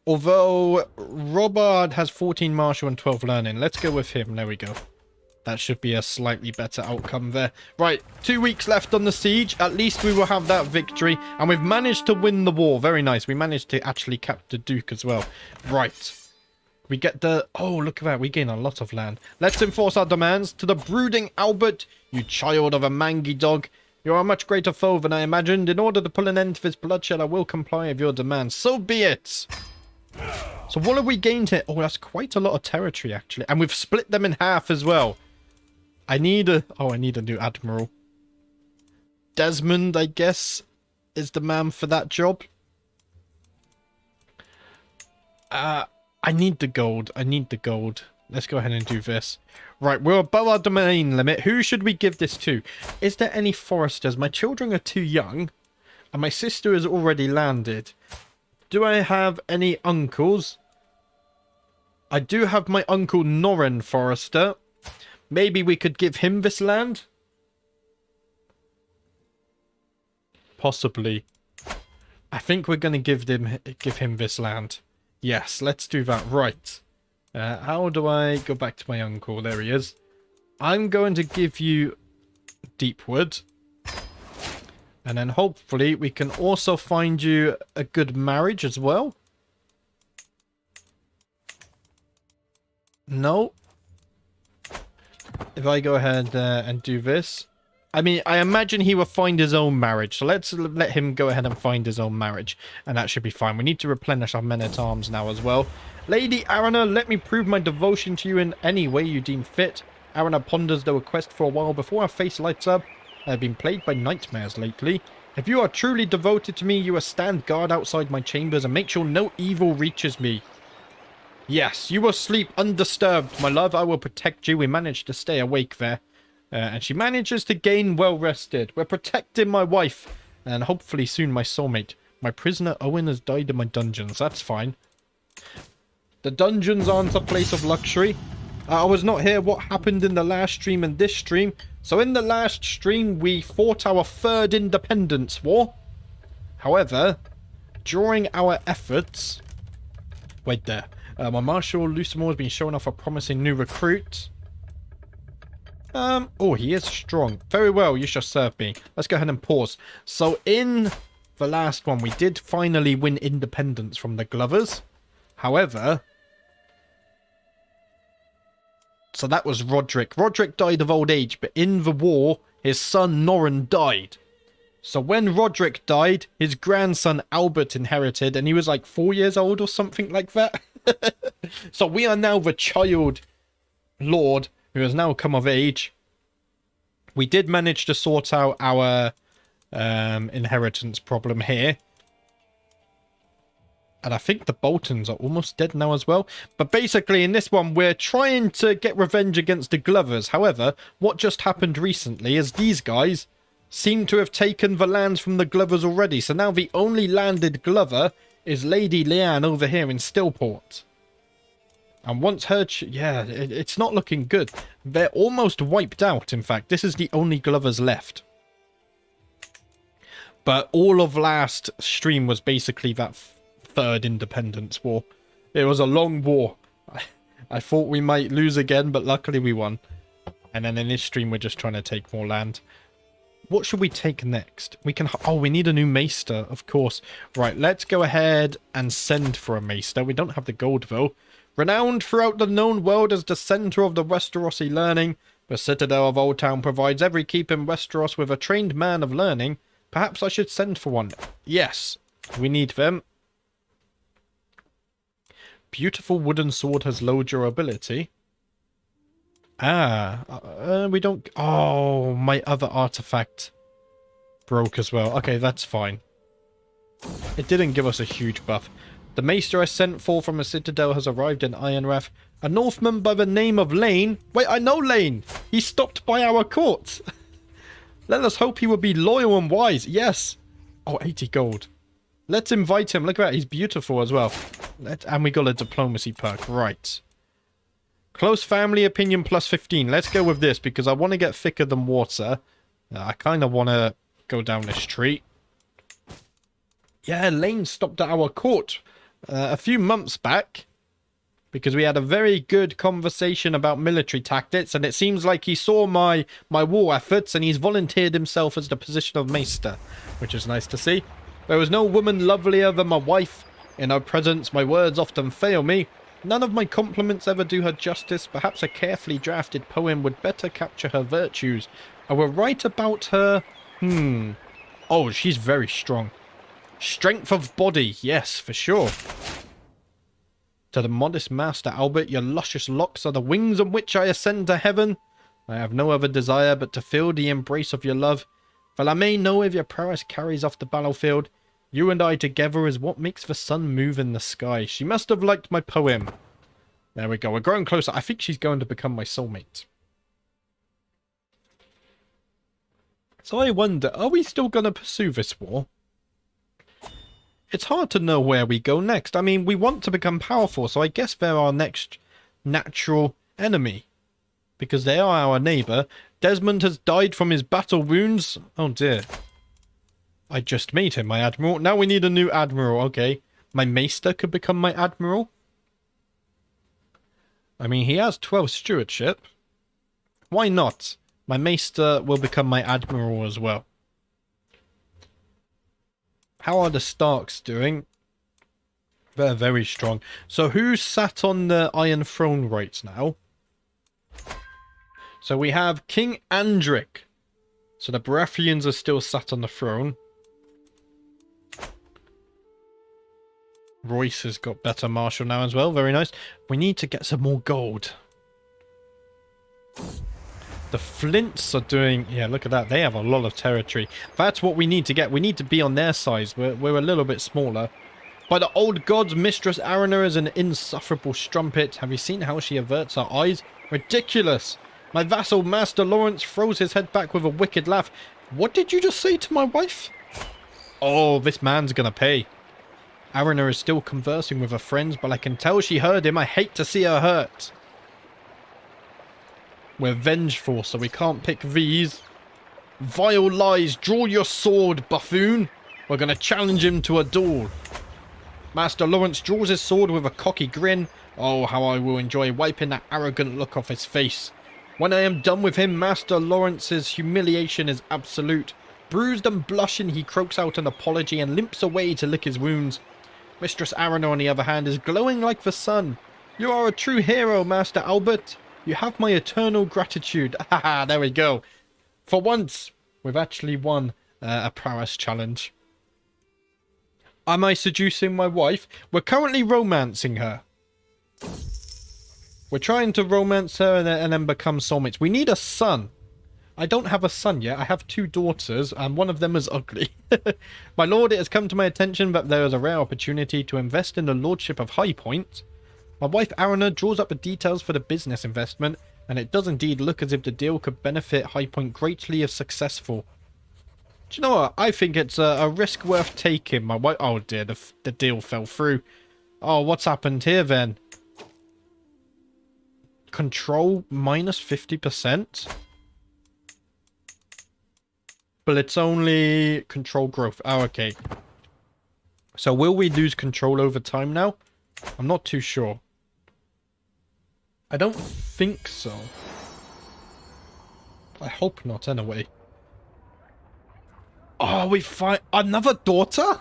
Although Robard has 14 martial and 12 learning. Let's go with him. There we go. That should be a slightly better outcome there. Right, 2 weeks left on the siege. At least we will have that victory. And we've managed to win the war. Very nice. We managed to actually capture Duke as well. Right. We get the... Oh, look at that. We gain a lot of land. Let's enforce our demands. To the brooding Albert, you child of a mangy dog. You are a much greater foe than I imagined. In order to put an end to this bloodshed, I will comply with your demands. So be it. So what have we gained here? Oh, that's quite a lot of territory, actually. And we've split them in half as well. I need a... Oh, I need a new admiral. Desmond, I guess, is the man for that job. I need the gold. I need the gold. Let's go ahead and do this. Right, we're above our domain limit. Who should we give this to? Is there any foresters? My children are too young. And my sister has already landed. Do I have any uncles? I do have my uncle Norrin Forrester. Maybe we could give him this land? Possibly. I think we're going to give him this land. Yes, let's do that. Right. How do I go back to my uncle? There he is. I'm going to give you Deepwood. And then hopefully we can also find you a good marriage as well. No. If I go ahead and do this. I mean, I imagine he will find his own marriage. So let's let him go ahead and find his own marriage. And that should be fine. We need to replenish our men-at-arms now as well. Lady Arana, let me prove my devotion to you in any way you deem fit. Arana ponders the request for a while before her face lights up. I have been plagued by nightmares lately. If you are truly devoted to me, you will stand guard outside my chambers and make sure no evil reaches me. Yes, you will sleep undisturbed, my love. I will protect you. We managed to stay awake there. And she manages to gain well rested. We're protecting my wife. And hopefully soon my soulmate. My prisoner Owen has died in my dungeons. That's fine. The dungeons aren't a place of luxury. I was not here what happened in the last stream and this stream. So in the last stream, we fought our third independence war. However, during our efforts... Wait there. My Marshal Lucimo has been showing off a promising new recruit. Oh, he is strong. Very well, you shall serve me. Let's go ahead and pause. So in the last one, we did finally win independence from the Glovers. However... So that was Roderick. Roderick died of old age, but in the war, his son Norrin died. So when Roderick died, his grandson Albert inherited, and he was like 4 years old or something like that. So we are now the child lord who has now come of age. We did manage to sort out our inheritance problem here. And I think the Boltons are almost dead now as well. But basically in this one, we're trying to get revenge against the Glovers. However, what just happened recently is these guys seem to have taken the lands from the Glovers already. So now the only landed Glover is Lady Leanne over here in Stillport. And once her... yeah, it's not looking good. They're almost wiped out, in fact. This is the only Glovers left. But all of last stream was basically that third independence war. It was a long war. I thought we might lose again, but luckily we won. And then in this stream, we're just trying to take more land. What should we take next? We can... oh, we need a new maester, of course. Right, let's go ahead and send for a maester. We don't have the gold, though. Renowned throughout the known world as the centre of the Westerosi learning, the Citadel of Old Town provides every keep in Westeros with a trained man of learning. Perhaps I should send for one. Yes, we need them. Beautiful wooden sword has low durability. We don't... Oh, my other artifact broke as well. Okay, that's fine. It didn't give us a huge buff. The maester I sent for from a citadel has arrived in Ironrath. A Northman by the name of Lane. Wait, I know Lane. He stopped by our court. Let us hope he will be loyal and wise. Yes. Oh, 80 gold. Let's invite him. Look at that. He's beautiful as well. And we got a diplomacy perk. Right. Close family opinion plus 15. Let's go with this because I want to get thicker than water. I kind of want to go down this street. Yeah, Lane stopped at our court a few months back because we had a very good conversation about military tactics, and it seems like he saw my war efforts and he's volunteered himself as the position of maester, which is nice to see. There was no woman lovelier than my wife. In her presence, my words often fail me. None of my compliments ever do her justice. Perhaps a carefully drafted poem would better capture her virtues. I will write about her... Oh, she's very strong. Strength of body, yes, for sure. To the modest Master Albert, your luscious locks are the wings on which I ascend to heaven. I have no other desire but to feel the embrace of your love. For I may know if your prowess carries off the battlefield. You and I together is what makes the sun move in the sky. She must have liked my poem. There we go, we're growing closer. I think she's going to become my soulmate. So I wonder, are we still going to pursue this war? It's hard to know where we go next. I mean, we want to become powerful, so I guess they're our next natural enemy. Because they are our neighbour. Desmond has died from his battle wounds. Oh dear. I just made him my admiral. Now we need a new admiral. Okay. My maester could become my admiral. I mean, he has 12 stewardship. Why not? My maester will become my admiral as well. How are the Starks doing? They're very strong. So who's sat on the Iron Throne right now? So we have King Andric. So the Baratheons are still sat on the throne. Royce has got better martial now as well. Very nice. We need to get some more gold. The Flints are doing... Yeah, look at that. They have a lot of territory. That's what we need to get. We need to be on their size. We're a little bit smaller. By the old gods, Mistress Arana is an insufferable strumpet. Have you seen how she averts her eyes? Ridiculous. My vassal, Master Lawrence, throws his head back with a wicked laugh. What did you just say to my wife? Oh, this man's gonna pay. Arana is still conversing with her friends, but I can tell she heard him. I hate to see her hurt. We're vengeful, so we can't pick these. Vile lies, draw your sword, buffoon. We're going to challenge him to a duel. Master Lawrence draws his sword with a cocky grin. Oh, how I will enjoy wiping that arrogant look off his face. When I am done with him, Master Lawrence's humiliation is absolute. Bruised and blushing, he croaks out an apology and limps away to lick his wounds. Mistress Arana, on the other hand, is glowing like the sun. You are a true hero, Master Albert. You have my eternal gratitude. Haha, there we go. For once, we've actually won a prowess challenge. Am I seducing my wife? We're currently romancing her. We're trying to romance her and then become soulmates. We need a son. I don't have a son yet. I have 2 daughters, and one of them is ugly. My lord, it has come to my attention that there is a rare opportunity to invest in the lordship of High Point. My wife Arana draws up the details for the business investment, and it does indeed look as if the deal could benefit High Point greatly if successful. Do you know what? I think it's a risk worth taking. My wife... Oh dear, the deal fell through. Oh, what's happened here then? Control minus 50%? But it's only control growth. Oh, okay. So will we lose control over time now? I'm not too sure. I don't think so. I hope not, anyway. Oh, we find another daughter?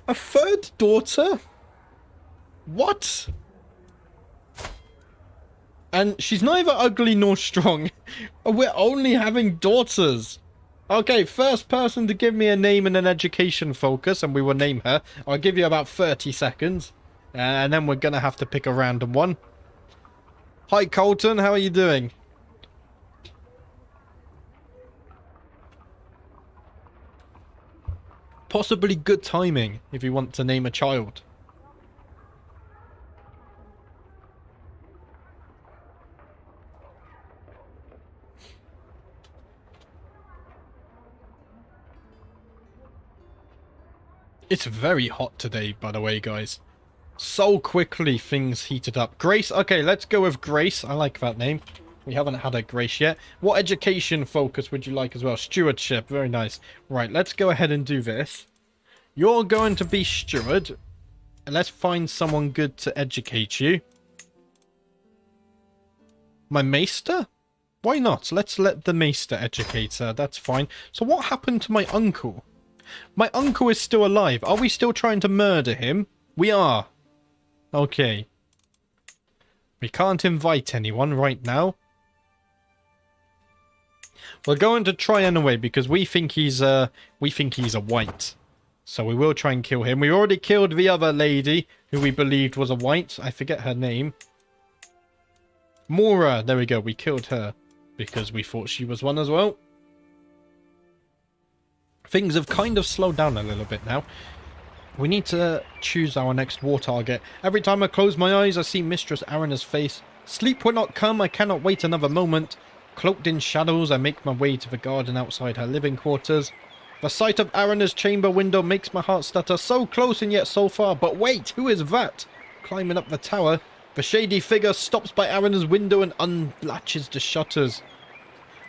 A 3rd daughter? What? And she's neither ugly nor strong. We're only having daughters. Okay, first person to give me a name and an education focus, and we will name her. I'll give you about 30 seconds. And then we're going to have to pick a random one. Hi, Colton. How are you doing? possibly good timing if you want to name a child. It's very hot today, by the way, guys. So quickly things heated up. Grace, okay, let's go with Grace. I like that name. We haven't had a Grace yet. What education focus would you like as well? Stewardship, very nice. Right, let's go ahead and do this. You're going to be steward. And let's find someone good to educate you. My maester? Why not? Let's let the maester educate her. That's fine. So what happened to my uncle? My uncle is still alive. Are we still trying to murder him? We are. Okay. We can't invite anyone right now. We're going to try anyway because we think he's a white. So we will try and kill him. We already killed the other lady who we believed was a white. I forget her name. Mora. There we go. We killed her because we thought she was one as well. Things have kind of slowed down a little bit now. We need to choose our next war target. Every time I close my eyes, I see Mistress Arana's face. Sleep will not come. I cannot wait another moment. Cloaked in shadows, I make my way to the garden outside her living quarters. The sight of Arana's chamber window makes my heart stutter. So close and yet so far. But wait, who is that? Climbing up the tower, the shady figure stops by Arana's window and unlatches the shutters.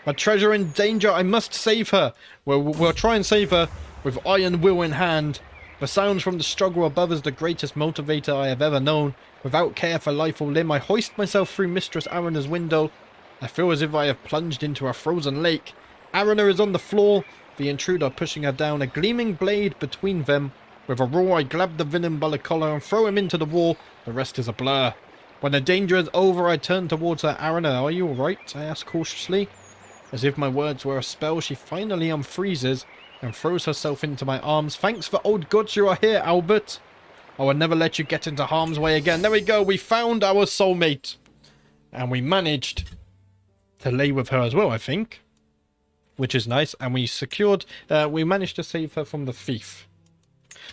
My treasure in danger, I must save her. We'll try and save her with iron will in hand. The sounds from the struggle above is the greatest motivator I have ever known. Without care for life or limb, I hoist myself through Mistress Arana's window. I feel as if I have plunged into a frozen lake. Arana is on the floor, the intruder pushing her down, a gleaming blade between them. With a roar, I grab the villain by the collar and throw him into the wall. The rest is a blur. When the danger is over, I turn towards her. Arana, are you alright? I ask cautiously. As if my words were a spell, she finally unfreezes and throws herself into my arms. Thanks for old gods you are here, Albert. I will never let you get into harm's way again. There we go. We found our soulmate. And we managed to lay with her as well, I think. Which is nice. And we secured... we managed to save her from the thief.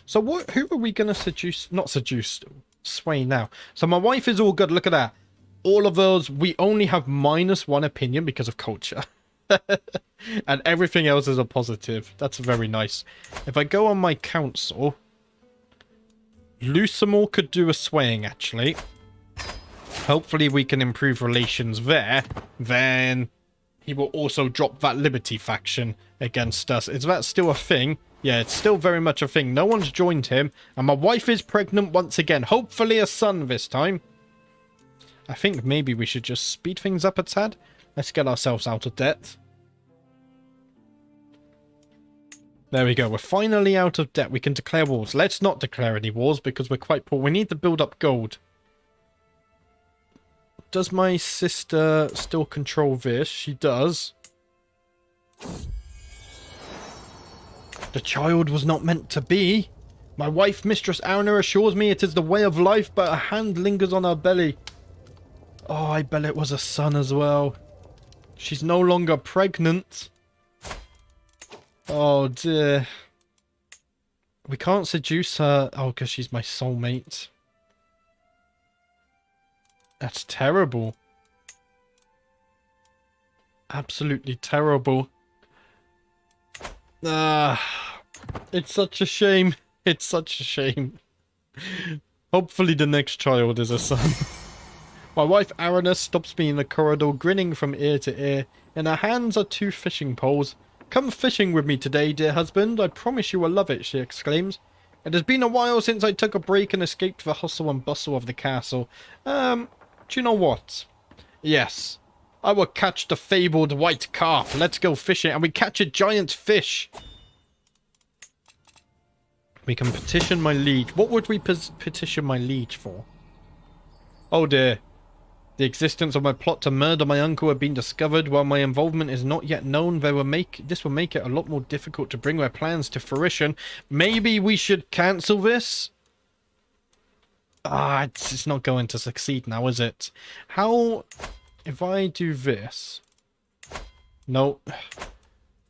So who are we going to seduce? Not seduce. Sway now. So my wife is all good. Look at that. All of those, we only have -1 opinion because of culture. And everything else is a positive. That's very nice. If I go on my council, Lusamore could do a swaying, actually. Hopefully we can improve relations there. Then he will also drop that Liberty faction against us. Is that still a thing? Yeah, it's still very much a thing. No one's joined him. And my wife is pregnant once again. Hopefully a son this time. I think maybe we should just speed things up a tad. Let's get ourselves out of debt. There we go. We're finally out of debt. We can declare wars. Let's not declare any wars because we're quite poor. We need to build up gold. Does my sister still control this? She does. The child was not meant to be. My wife, Mistress Arana, assures me it is the way of life, but a hand lingers on her belly. Oh, I bet it was a son as well. She's no longer pregnant. Oh, dear. We can't seduce her. Oh, because she's my soulmate. That's terrible. Absolutely terrible. It's such a shame. It's such a shame. Hopefully the next child is a son. My wife Arana stops me in the corridor, grinning from ear to ear. In her hands are 2 fishing poles. Come fishing with me today, dear husband. I promise you will love it, she exclaims. It has been a while since I took a break and escaped the hustle and bustle of the castle. Do you know what? Yes. I will catch the fabled white carp. Let's go fishing. And we catch a giant fish. We can petition my liege. What would we petition my liege for? Oh dear. The existence of my plot to murder my uncle had been discovered. While my involvement is not yet known, this will make it a lot more difficult to bring my plans to fruition. Maybe we should cancel this? It's not going to succeed now, is it? How... If I do this... No.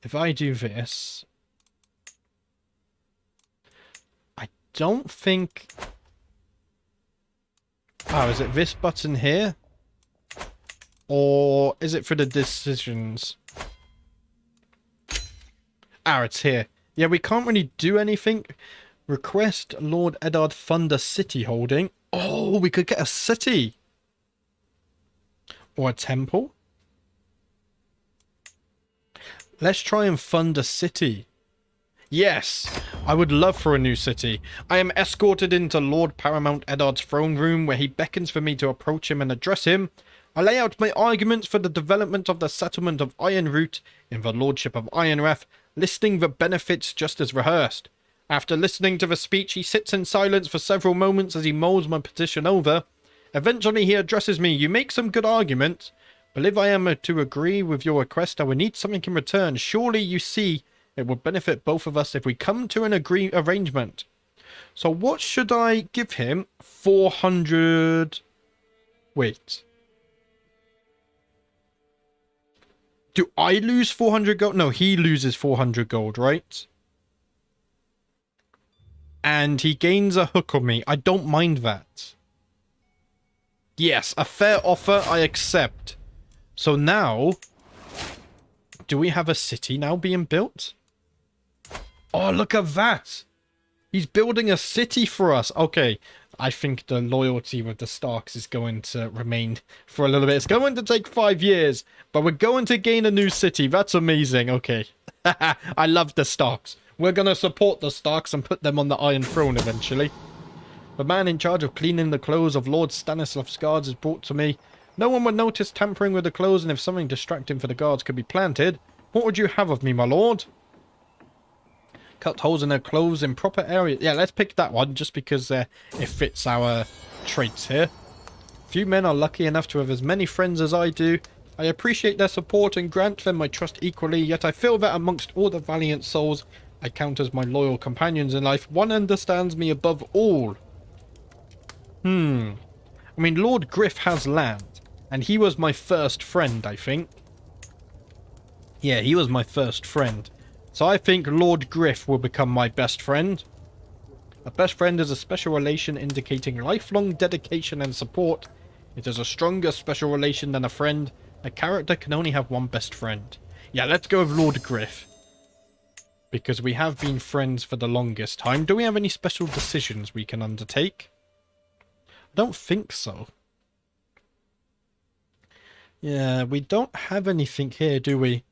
If I do this... don't think... Oh, is it this button here? Or is it for the decisions? Ah, it's here. Yeah, we can't really do anything. Request Lord Eddard Thunder City holding. Oh, we could get a city. Or a temple. Let's try and fund a city. Yes, I would love for a new city. I am escorted into Lord Paramount Eddard's throne room where he beckons for me to approach him and address him. I lay out my arguments for the development of the settlement of Ironroot in the Lordship of Ironrath, listing the benefits just as rehearsed. After listening to the speech, he sits in silence for several moments as he mulls my petition over. Eventually he addresses me. You make some good arguments, but if I am to agree with your request, I will need something in return. Surely you see it would benefit both of us if we come to an arrangement. So what should I give him? 400... Wait. Do I lose 400 gold? No, he loses 400 gold, right? And he gains a hook on me. I don't mind that. Yes, a fair offer I accept. So now, do we have a city now being built? Oh, look at that. He's building a city for us. Okay, I think the loyalty with the Starks is going to remain for a little bit. It's going to take 5 years, but we're going to gain a new city. That's amazing. Okay. I love the Starks. We're going to support the Starks and put them on the Iron Throne eventually. The man in charge of cleaning the clothes of Lord Stanislav's guards is brought to me. No one would notice tampering with the clothes, and if something distracting for the guards could be planted, what would you have of me, my lord? Cut holes in their clothes in proper areas. Yeah, let's pick that one just because it fits our traits here. Few men are lucky enough to have as many friends as I do. I appreciate their support and grant them my trust equally, yet I feel that amongst all the valiant souls I count as my loyal companions in life, one understands me above all. I mean, Lord Griff has land, and he was my first friend, I think. Yeah, he was my first friend. So I think Lord Griff will become my best friend. A best friend is a special relation indicating lifelong dedication and support. It is a stronger special relation than a friend. A character can only have one best friend. Yeah, let's go with Lord Griff. Because we have been friends for the longest time. Do we have any special decisions we can undertake? I don't think so. Yeah, we don't have anything here, do we?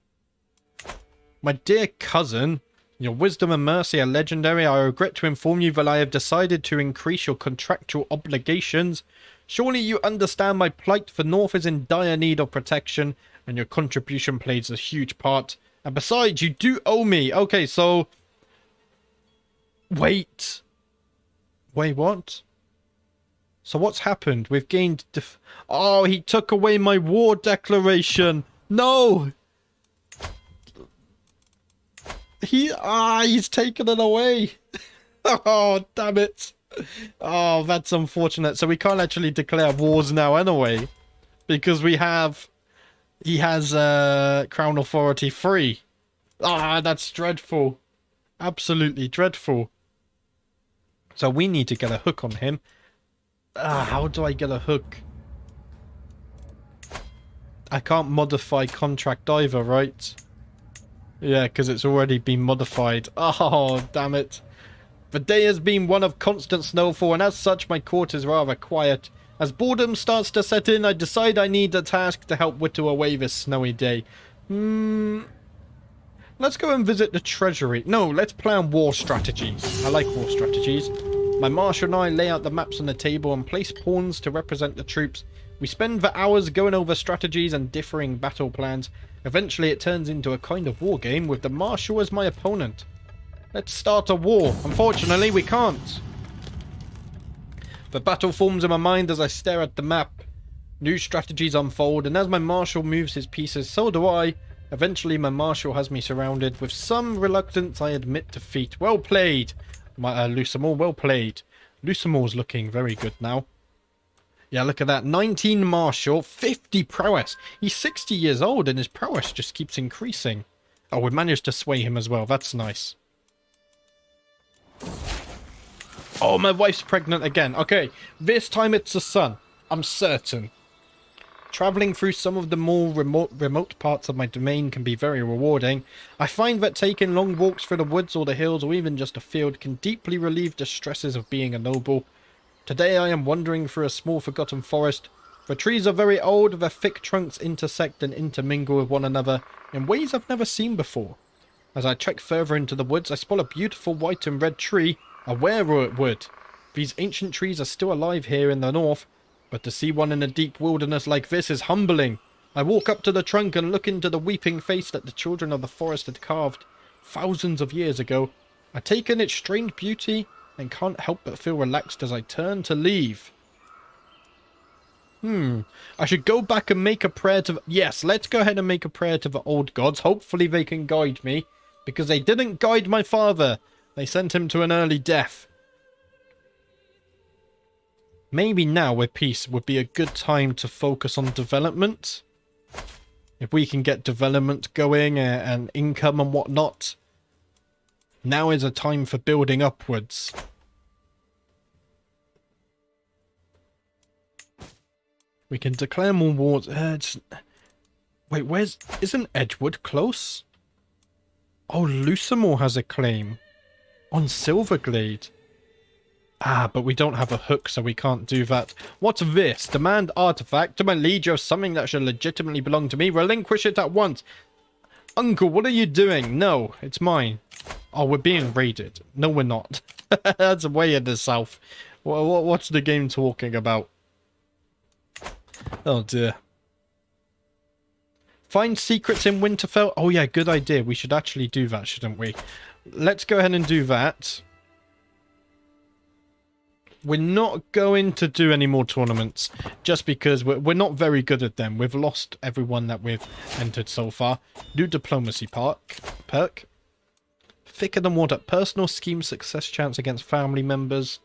My dear cousin, your wisdom and mercy are legendary. I regret to inform you that I have decided to increase your contractual obligations. Surely you understand my plight. The North is in dire need of protection, and your contribution plays a huge part. And besides, you do owe me. Okay, so... Wait. Wait, what? So what's happened? We've gained... Oh, he took away my war declaration. No! He's taken it away. Oh, damn it. Oh, that's unfortunate. So we can't actually declare wars now anyway. Because we have... He has Crown Authority 3. Ah, that's dreadful. Absolutely dreadful. So we need to get a hook on him. How do I get a hook? I can't modify contract either, right? Yeah, because it's already been modified. Oh, damn it. The day has been one of constant snowfall, and as such, my court is rather quiet. As boredom starts to set in, I decide I need a task to help whittle away this snowy day. Let's go and visit the treasury. No, let's plan war strategies. I like war strategies. My marshal and I lay out the maps on the table and place pawns to represent the troops. We spend the hours going over strategies and differing battle plans. Eventually it turns into a kind of war game with the marshal as my opponent. Let's start a war. Unfortunately, we can't. The battle forms in my mind as I stare at the map. New strategies unfold, and as my marshal moves his pieces, so do I. Eventually, my marshal has me surrounded. With some reluctance, I admit defeat. Well played, Lucimore. Well played. Lucimore's looking very good now. Yeah, look at that. 19 martial, 50 prowess. He's 60 years old, and his prowess just keeps increasing. Oh, we managed to sway him as well. That's nice. Oh, my wife's pregnant again. Okay, this time it's a son. I'm certain. Travelling through some of the more remote parts of my domain can be very rewarding. I find that taking long walks through the woods or the hills or even just a field can deeply relieve the stresses of being a noble. Today I am wandering through a small forgotten forest. The trees are very old, their thick trunks intersect and intermingle with one another in ways I've never seen before. As I trek further into the woods, I spot a beautiful white and red tree, a werewood. These ancient trees are still alive here in the north, but to see one in a deep wilderness like this is humbling. I walk up to the trunk and look into the weeping face that the children of the forest had carved thousands of years ago. I take in its strange beauty and can't help but feel relaxed as I turn to leave. I should go back and make a prayer to... Yes, let's go ahead and make a prayer to the old gods. Hopefully they can guide me, because they didn't guide my father. They sent him to an early death. Maybe now with peace would be a good time to focus on development. If we can get development going and income and whatnot. Now is a time for building upwards. We can declare more wars. Wait, isn't Edgewood close? Oh, Lusamore has a claim. On Silverglade. Ah, but we don't have a hook, so we can't do that. What's this? Demand artifact to my liege of something that should legitimately belong to me. Relinquish it at once. Uncle, what are you doing? No, it's mine. Oh, we're being raided. No, we're not. That's way in the south. What's the game talking about? Oh, dear. Find secrets in Winterfell. Oh, yeah, good idea. We should actually do that, shouldn't we? Let's go ahead and do that. We're not going to do any more tournaments, just because we're not very good at them. We've lost everyone that we've entered so far. New diplomacy perk. Thicker than water. Personal scheme success chance against family members.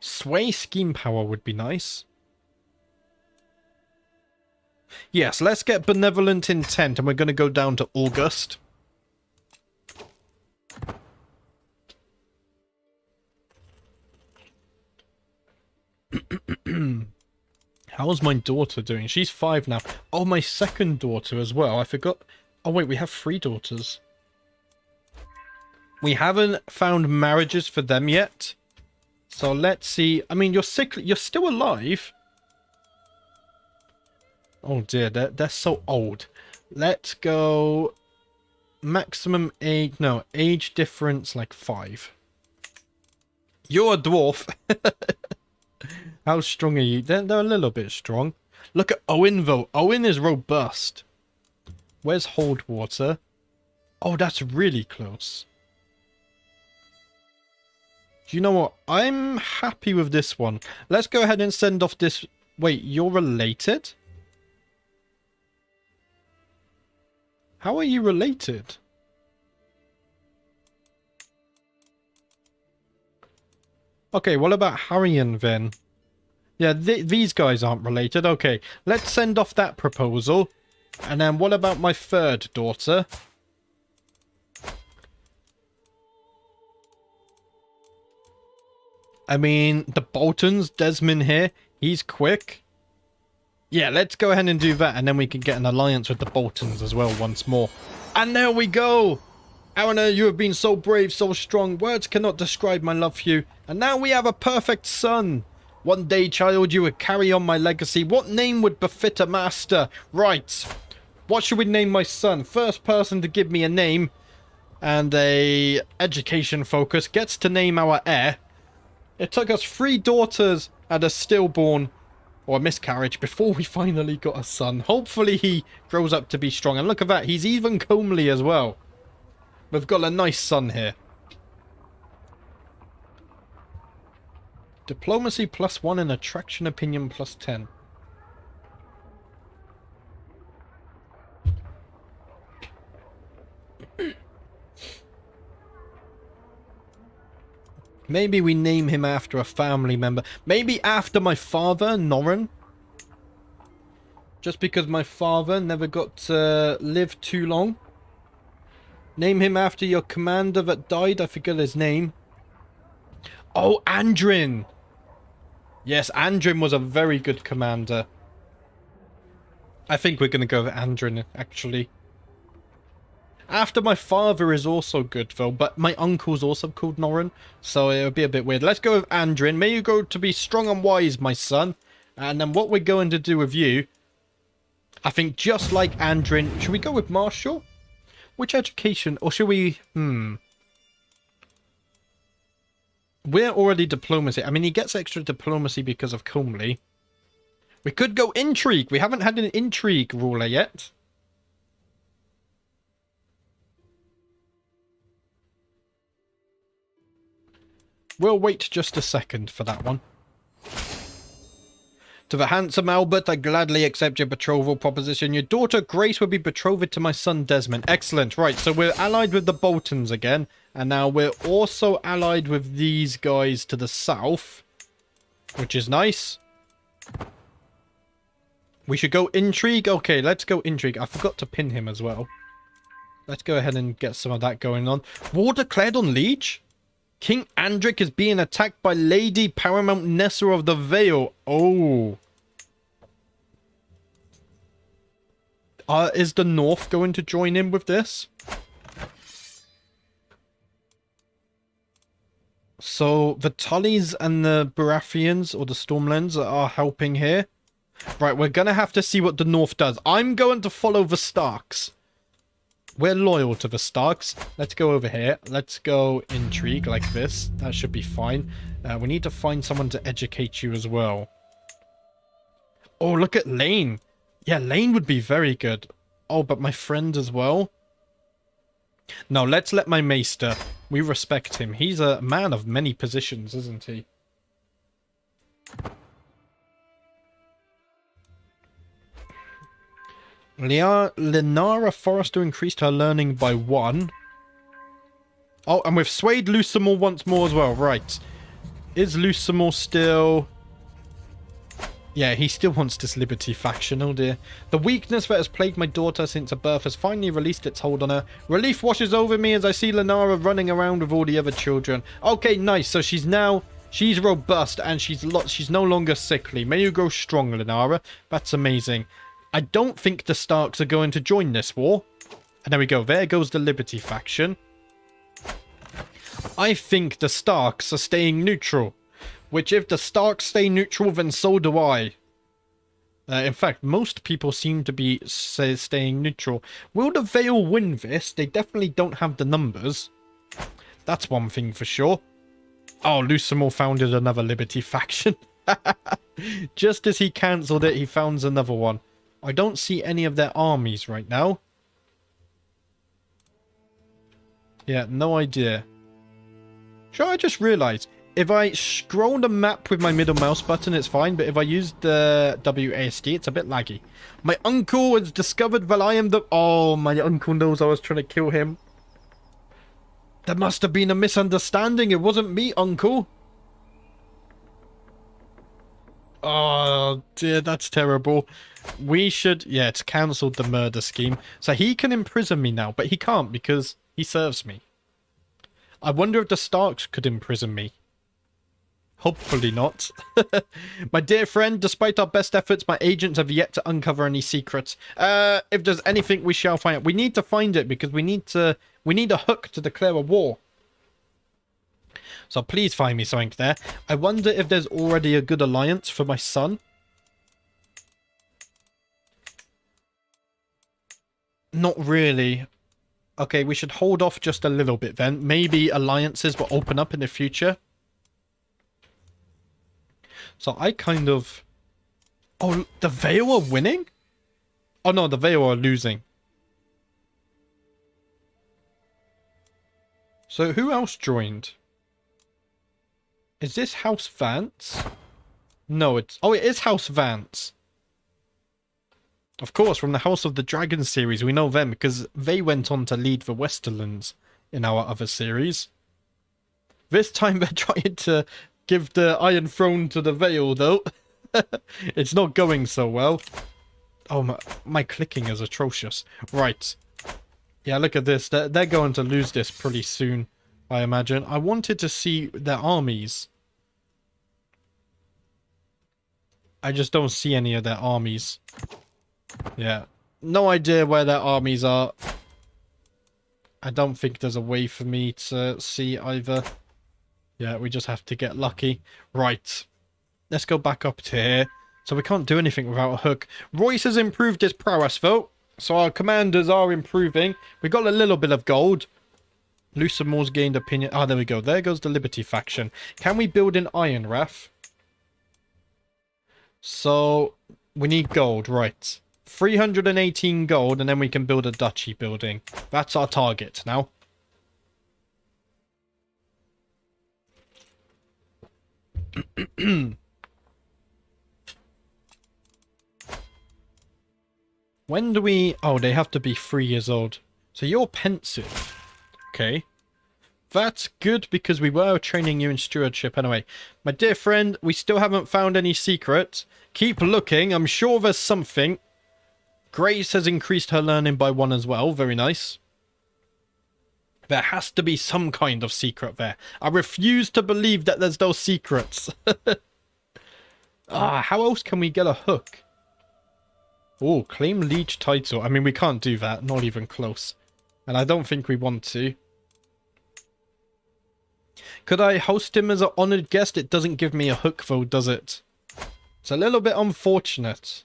Sway scheme power would be nice. Yes, let's get benevolent intent, and we're going to go down to August. How's my daughter doing? She's 5 now. Oh, my second daughter as well. I forgot. Oh, wait, we have 3 daughters. We haven't found marriages for them yet. So let's see. I mean, you're still alive. Oh dear, they're so old. Let's go maximum age. No, age difference like 5. You're a dwarf. How strong are you? They're a little bit strong. Look at Owen though. Owen is robust. Where's Holdwater? Oh, that's really close. Do you know what? I'm happy with this one. Let's go ahead and send off this... Wait, you're related? How are you related? Okay, what about Harrion then? Yeah, these guys aren't related. Okay, let's send off that proposal. And then what about my third daughter? I mean, the Boltons, Desmond here, he's quick. Yeah, let's go ahead and do that, and then we can get an alliance with the Boltons as well once more. And there we go! Eleanor, you have been so brave, so strong. Words cannot describe my love for you. And now we have a perfect son. One day, child, you would carry on my legacy. What name would befit a master? Right. What should we name my son? First person to give me a name and a education focus gets to name our heir. It took us 3 daughters and a stillborn, or a miscarriage, before we finally got a son. Hopefully he grows up to be strong. And look at that, he's even comely as well. We've got a nice son here. Diplomacy +1 and attraction opinion +10. Maybe we name him after a family member. Maybe after my father, Norrin. Just because my father never got to live too long. Name him after your commander that died. I forget his name. Oh, Andrin. Yes, Andrin was a very good commander. I think we're going to go with Andrin, actually. After my father is also good, though, but my uncle's also called Norrin, so it would be a bit weird. Let's go with Andrin. May you grow to be strong and wise, my son. And then what we're going to do with you, I think just like Andrin, should we go with Marshall? Which education? Or should we... We're already diplomacy. I mean, he gets extra diplomacy because of Comely. We could go intrigue. We haven't had an intrigue ruler yet. We'll wait just a second for that one. To the handsome Albert, I gladly accept your betrothal proposition. Your daughter Grace will be betrothed to my son Desmond. Excellent. Right, so we're allied with the Boltons again. And now we're also allied with these guys to the south. Which is nice. We should go intrigue. Okay, let's go intrigue. I forgot to pin him as well. Let's go ahead and get some of that going on. War declared on Liege? King Andric is being attacked by Lady Paramount Nessa of the Vale. Oh. Is the North going to join in with this? So the Tullys and the Baratheons, or the Stormlands, are helping here. Right, we're going to have to see what the North does. I'm going to follow the Starks. We're loyal to the Starks. Let's go over here. Let's go intrigue like this. That should be fine. We need to find someone to educate you as well. Oh, look at Lane. Yeah, Lane would be very good. Oh, but my friend as well. No, let's let my maester. We respect him. He's a man of many positions, isn't he? Lenara Forrester increased her learning by 1. Oh, and we've swayed Lucimore once more as well. Right. Is Lucimore still... Yeah, he still wants this Liberty faction. Oh dear. The weakness that has plagued my daughter since her birth has finally released its hold on her. Relief washes over me as I see Lenara running around with all the other children. Okay, nice. So she's now... She's robust and she's no longer sickly. May you grow strong, Lenara. That's amazing. I don't think the Starks are going to join this war. And there we go. There goes the Liberty faction. I think the Starks are staying neutral. Which, if the Starks stay neutral, then so do I. In fact, most people seem to be staying neutral. Will the Vale win this? They definitely don't have the numbers. That's one thing for sure. Oh, Lucimore founded another Liberty faction. Just as he cancelled it, he founds another one. I don't see any of their armies right now. Yeah, no idea. Sure, I just realised. If I scroll the map with my middle mouse button, it's fine. But if I use the WASD, it's a bit laggy. My uncle has discovered that I am the... Oh, my uncle knows I was trying to kill him. There must have been a misunderstanding. It wasn't me, uncle. Oh, dear, that's terrible. We should... Yeah, it's cancelled the murder scheme. So he can imprison me now, but he can't because he serves me. I wonder if the Starks could imprison me. Hopefully not. My dear friend, despite our best efforts, my agents have yet to uncover any secrets. If there's anything, we shall find out. We need to find it because we need a hook to declare a war. So please find me something there. I wonder if there's already a good alliance for my son. Not really. Okay, we should hold off just a little bit then. Maybe alliances will open up in the future. So I kind of... Oh, the Vale are winning? Oh no, the Vale are losing. So who else joined? Is this House Vance? No, it's... Oh, it is House Vance. Of course, from the House of the Dragon series, we know them because they went on to lead the Westerlands in our other series. This time they're trying to give the Iron Throne to the Vale, though. It's not going so well. Oh, my clicking is atrocious. Right. Yeah, look at this. They're going to lose this pretty soon, I imagine. I wanted to see their armies. I just don't see any of their armies. Yeah. No idea where their armies are. I don't think there's a way for me to see either. Yeah, we just have to get lucky. Right. Let's go back up to here. So we can't do anything without a hook. Royce has improved his prowess, though. So our commanders are improving. We got a little bit of gold. Lucimore's gained opinion. Ah, there we go. There goes the Liberty faction. Can we build an Iron Wrath? So we need gold, right. 318 gold, and then we can build a duchy building. That's our target now. When do we... Oh, they have to be 3 years old. So you're pensive. Okay. That's good because we were training you in stewardship anyway. My dear friend, we still haven't found any secrets. Keep looking. I'm sure there's something. Grace has increased her learning by 1 as well. Very nice. There has to be some kind of secret there. I refuse to believe that there's no secrets. How else can we get a hook? Oh, claim liege title. I mean, we can't do that. Not even close. And I don't think we want to. Could I host him as an honoured guest? It doesn't give me a hook though, does it? It's a little bit unfortunate.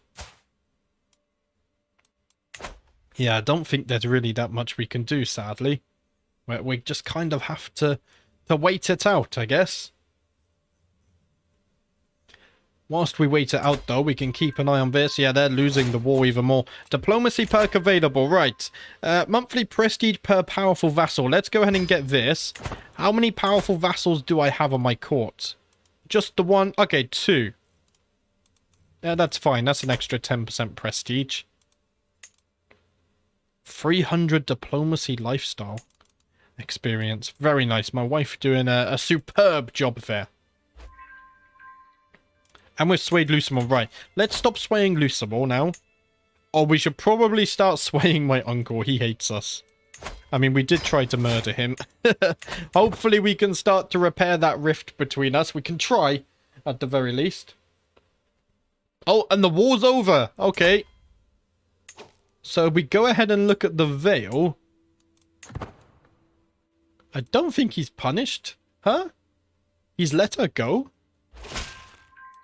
Yeah, I don't think there's really that much we can do, sadly. We just kind of have to wait it out, I guess. Whilst we wait it out, though, we can keep an eye on this. Yeah, they're losing the war even more. Diplomacy perk available. Right. Monthly prestige per powerful vassal. Let's go ahead and get this. How many powerful vassals do I have on my court? Just the one? Okay, 2. Yeah, that's fine. That's an extra 10% prestige. 300 diplomacy lifestyle experience. Very nice. My wife doing a superb job there. And we've swayed Lucimore. Right. Let's stop swaying Lucimore now. Or we should probably start swaying my uncle. He hates us. I mean, we did try to murder him. Hopefully we can start to repair that rift between us. We can try, at the very least. Oh, and the war's over. Okay. So we go ahead and look at the Vale. I don't think he's punished. Huh? He's let her go?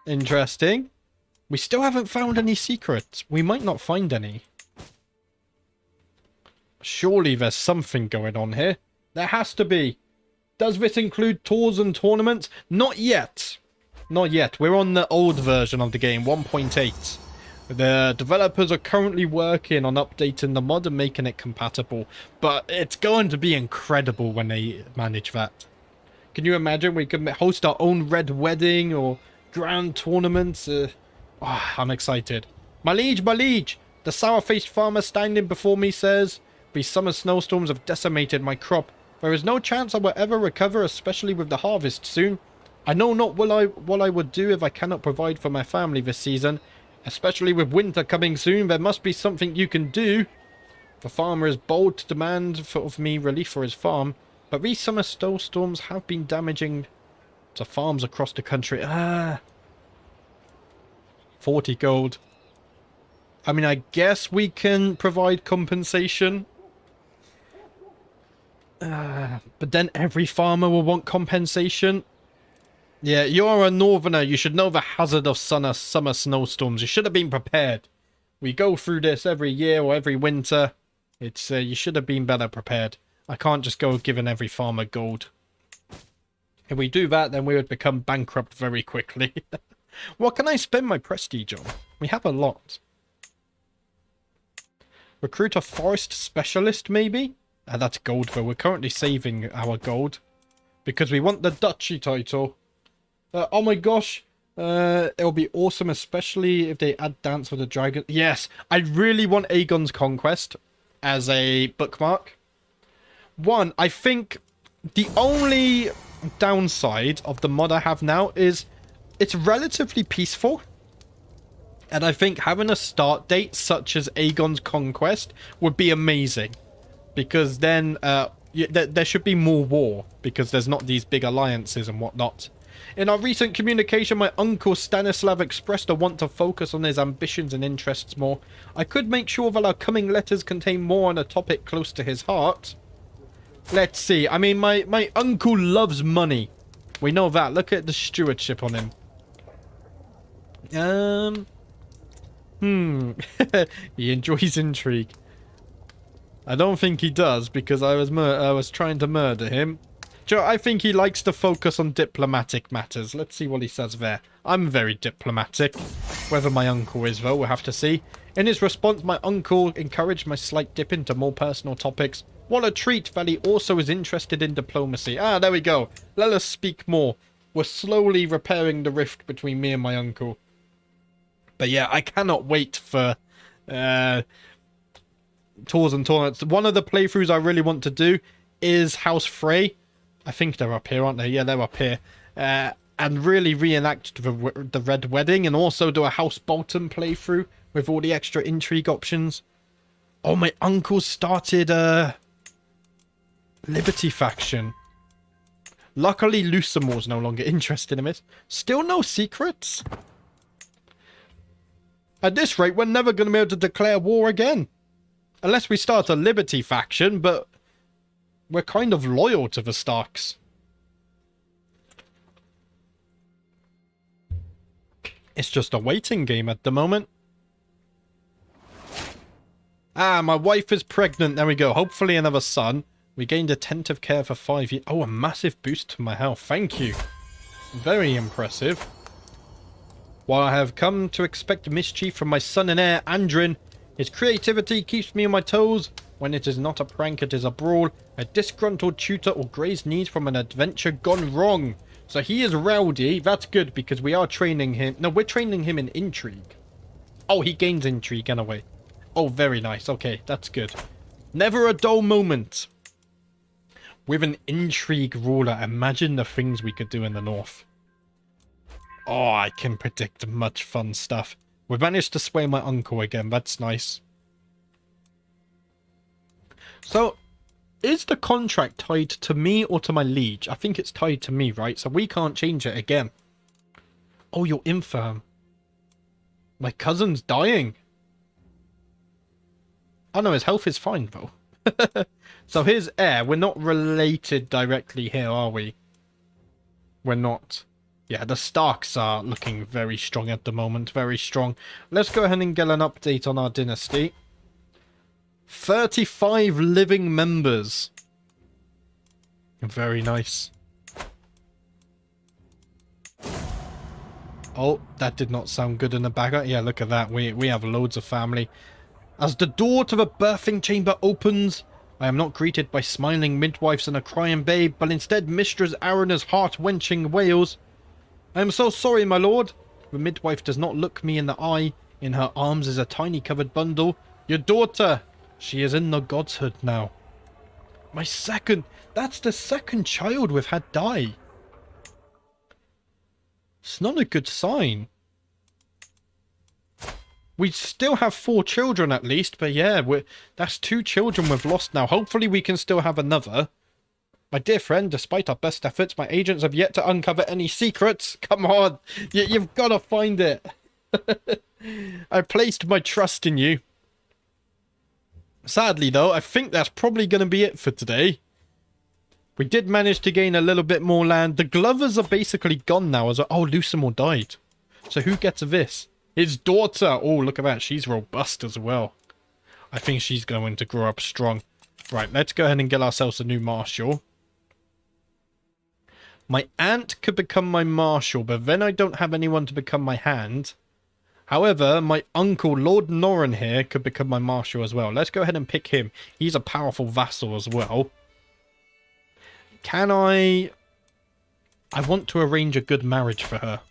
Interesting. We still haven't found any secrets. We might not find any. Surely there's something going on here. There has to be. Does this include tours and tournaments? Not yet. Not yet. We're on the old version of the game, 1.8. The developers are currently working on updating the mod and making it compatible. But it's going to be incredible when they manage that. Can you imagine? We could host our own red wedding or grand tournaments. I'm excited. My liege, the sour-faced farmer standing before me says, these summer snowstorms have decimated my crop. There is no chance I will ever recover, especially with the harvest soon. I know not what I would do if I cannot provide for my family this season. Especially with winter coming soon, there must be something you can do. The farmer is bold to demand of me relief for his farm, but these summer snowstorms have been damaging to farms across the country. 40 gold. I mean, I guess we can provide compensation. But then every farmer will want compensation. Yeah, you're a northerner. You should know the hazard of summer snowstorms. You should have been prepared. We go through this every year or every winter. It's you should have been better prepared. I can't just go giving every farmer gold. If we do that, then we would become bankrupt very quickly. What can I spend my prestige on? We have a lot. Recruit a forest specialist, maybe? That's gold, though. We're currently saving our gold. Because we want the duchy title. Oh my gosh. It'll be awesome, especially if they add Dance with the Dragon. Yes, I really want Aegon's Conquest as a bookmark. One, I think the only downside of the mod I have now is it's relatively peaceful. And I think having a start date such as Aegon's Conquest would be amazing. because then there should be more war, because there's not these big alliances and whatnot. In our recent communication, my uncle Stanislav expressed a want to focus on his ambitions and interests more. I could make sure that our coming letters contain more on a topic close to his heart. Let's see. I mean, my uncle loves money. We know that. Look at the stewardship on him. He enjoys intrigue. I don't think he does, because I was trying to murder him. Joe, I think he likes to focus on diplomatic matters. Let's see what he says there. I'm very diplomatic. Whether my uncle is, though, we'll have to see. In his response, my uncle encouraged my slight dip into more personal topics. What a treat that he also is interested in diplomacy. Ah, there we go. Let us speak more. We're slowly repairing the rift between me and my uncle. But yeah, I cannot wait for tours and tournaments. One of the playthroughs I really want to do is House Frey. I think they're up here, aren't they? Yeah, they're up here. And really reenact the Red Wedding, and also do a House Bolton playthrough with all the extra intrigue options. Oh, my uncle started Liberty faction. Luckily, Lucemore's no longer interested in it. Still no secrets? At this rate, we're never going to be able to declare war again. Unless we start a Liberty faction, but we're kind of loyal to the Starks. It's just a waiting game at the moment. Ah, my wife is pregnant. There we go. Hopefully another son. We gained attentive care for 5 years. Oh, a massive boost to my health. Thank you. Very impressive. While I have come to expect mischief from my son and heir, Andrin, his creativity keeps me on my toes. When it is not a prank, it is a brawl, a disgruntled tutor, or Gray's needs from an adventure gone wrong. So he is rowdy. That's good, because we are training him. No, we're training him in intrigue. Oh, he gains intrigue anyway. Oh, very nice. Okay, that's good. Never a dull moment. With an intrigue ruler, imagine the things we could do in the north. Oh, I can predict much fun stuff. We've managed to sway my uncle again. That's nice. So, is the contract tied to me or to my liege? I think it's tied to me, right? So we can't change it again. Oh, you're infirm. My cousin's dying. Oh no, his health is fine though. So his heir, we're not related directly here, are we? We're not. Yeah, the Starks are looking very strong at the moment. Very strong. Let's go ahead and get an update on our dynasty. 35 living members. Very nice. Oh, that did not sound good in the back. Yeah, look at that. We have loads of family. As the door to the birthing chamber opens, I am not greeted by smiling midwives and a crying babe, but instead Mistress Arana's heart-wrenching wails. I am so sorry, my lord. The midwife does not look me in the eye. In her arms is a tiny covered bundle. Your daughter. She is in the godshood now. My second. That's the second child we've had die. It's not a good sign. We still have 4 children at least, but yeah, that's 2 children we've lost now. Hopefully we can still have another. My dear friend, despite our best efforts, my agents have yet to uncover any secrets. Come on, you've got to find it. I placed my trust in you. Sadly, though, I think that's probably going to be it for today. We did manage to gain a little bit more land. The Glovers are basically gone now. As well. Oh, Lucimore died. So who gets this? His daughter. Oh, look at that. She's robust as well. I think she's going to grow up strong. Right, let's go ahead and get ourselves a new marshal. My aunt could become my marshal, but then I don't have anyone to become my hand. However, my uncle, Lord Norrin here, could become my marshal as well. Let's go ahead and pick him. He's a powerful vassal as well. Can I want to arrange a good marriage for her.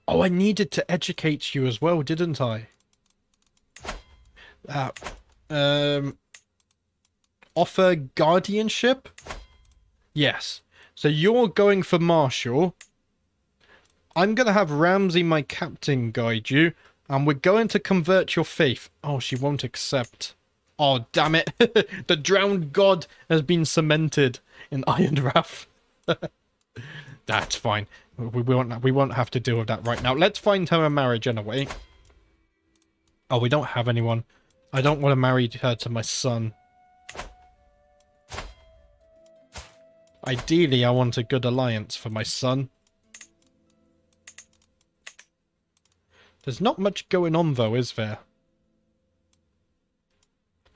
Oh, I needed to educate you as well, didn't I? Offer guardianship? Yes. So you're going for Marshal. I'm going to have Ramsay, my captain, guide you. And we're going to convert your faith. Oh, she won't accept. Oh, damn it. The drowned god has been cemented in Iron Wrath. That's fine. We won't have to deal with that right now. Let's find her a marriage anyway. Oh, we don't have anyone. I don't want to marry her to my son. Ideally, I want a good alliance for my son. There's not much going on, though, is there?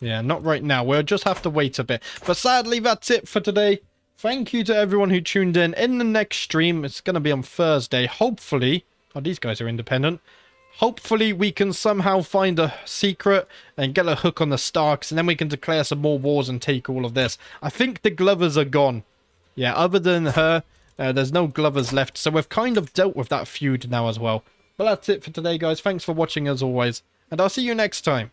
Yeah, not right now. We'll just have to wait a bit. But sadly, that's it for today. Thank you to everyone who tuned in. In the next stream, it's going to be on Thursday. Hopefully... Oh, these guys are independent. Hopefully, we can somehow find a secret and get a hook on the Starks. And then we can declare some more wars and take all of this. I think the Glovers are gone. Yeah, other than her, there's no Glovers left. So we've kind of dealt with that feud now as well. But that's it for today, guys. Thanks for watching as always. And I'll see you next time.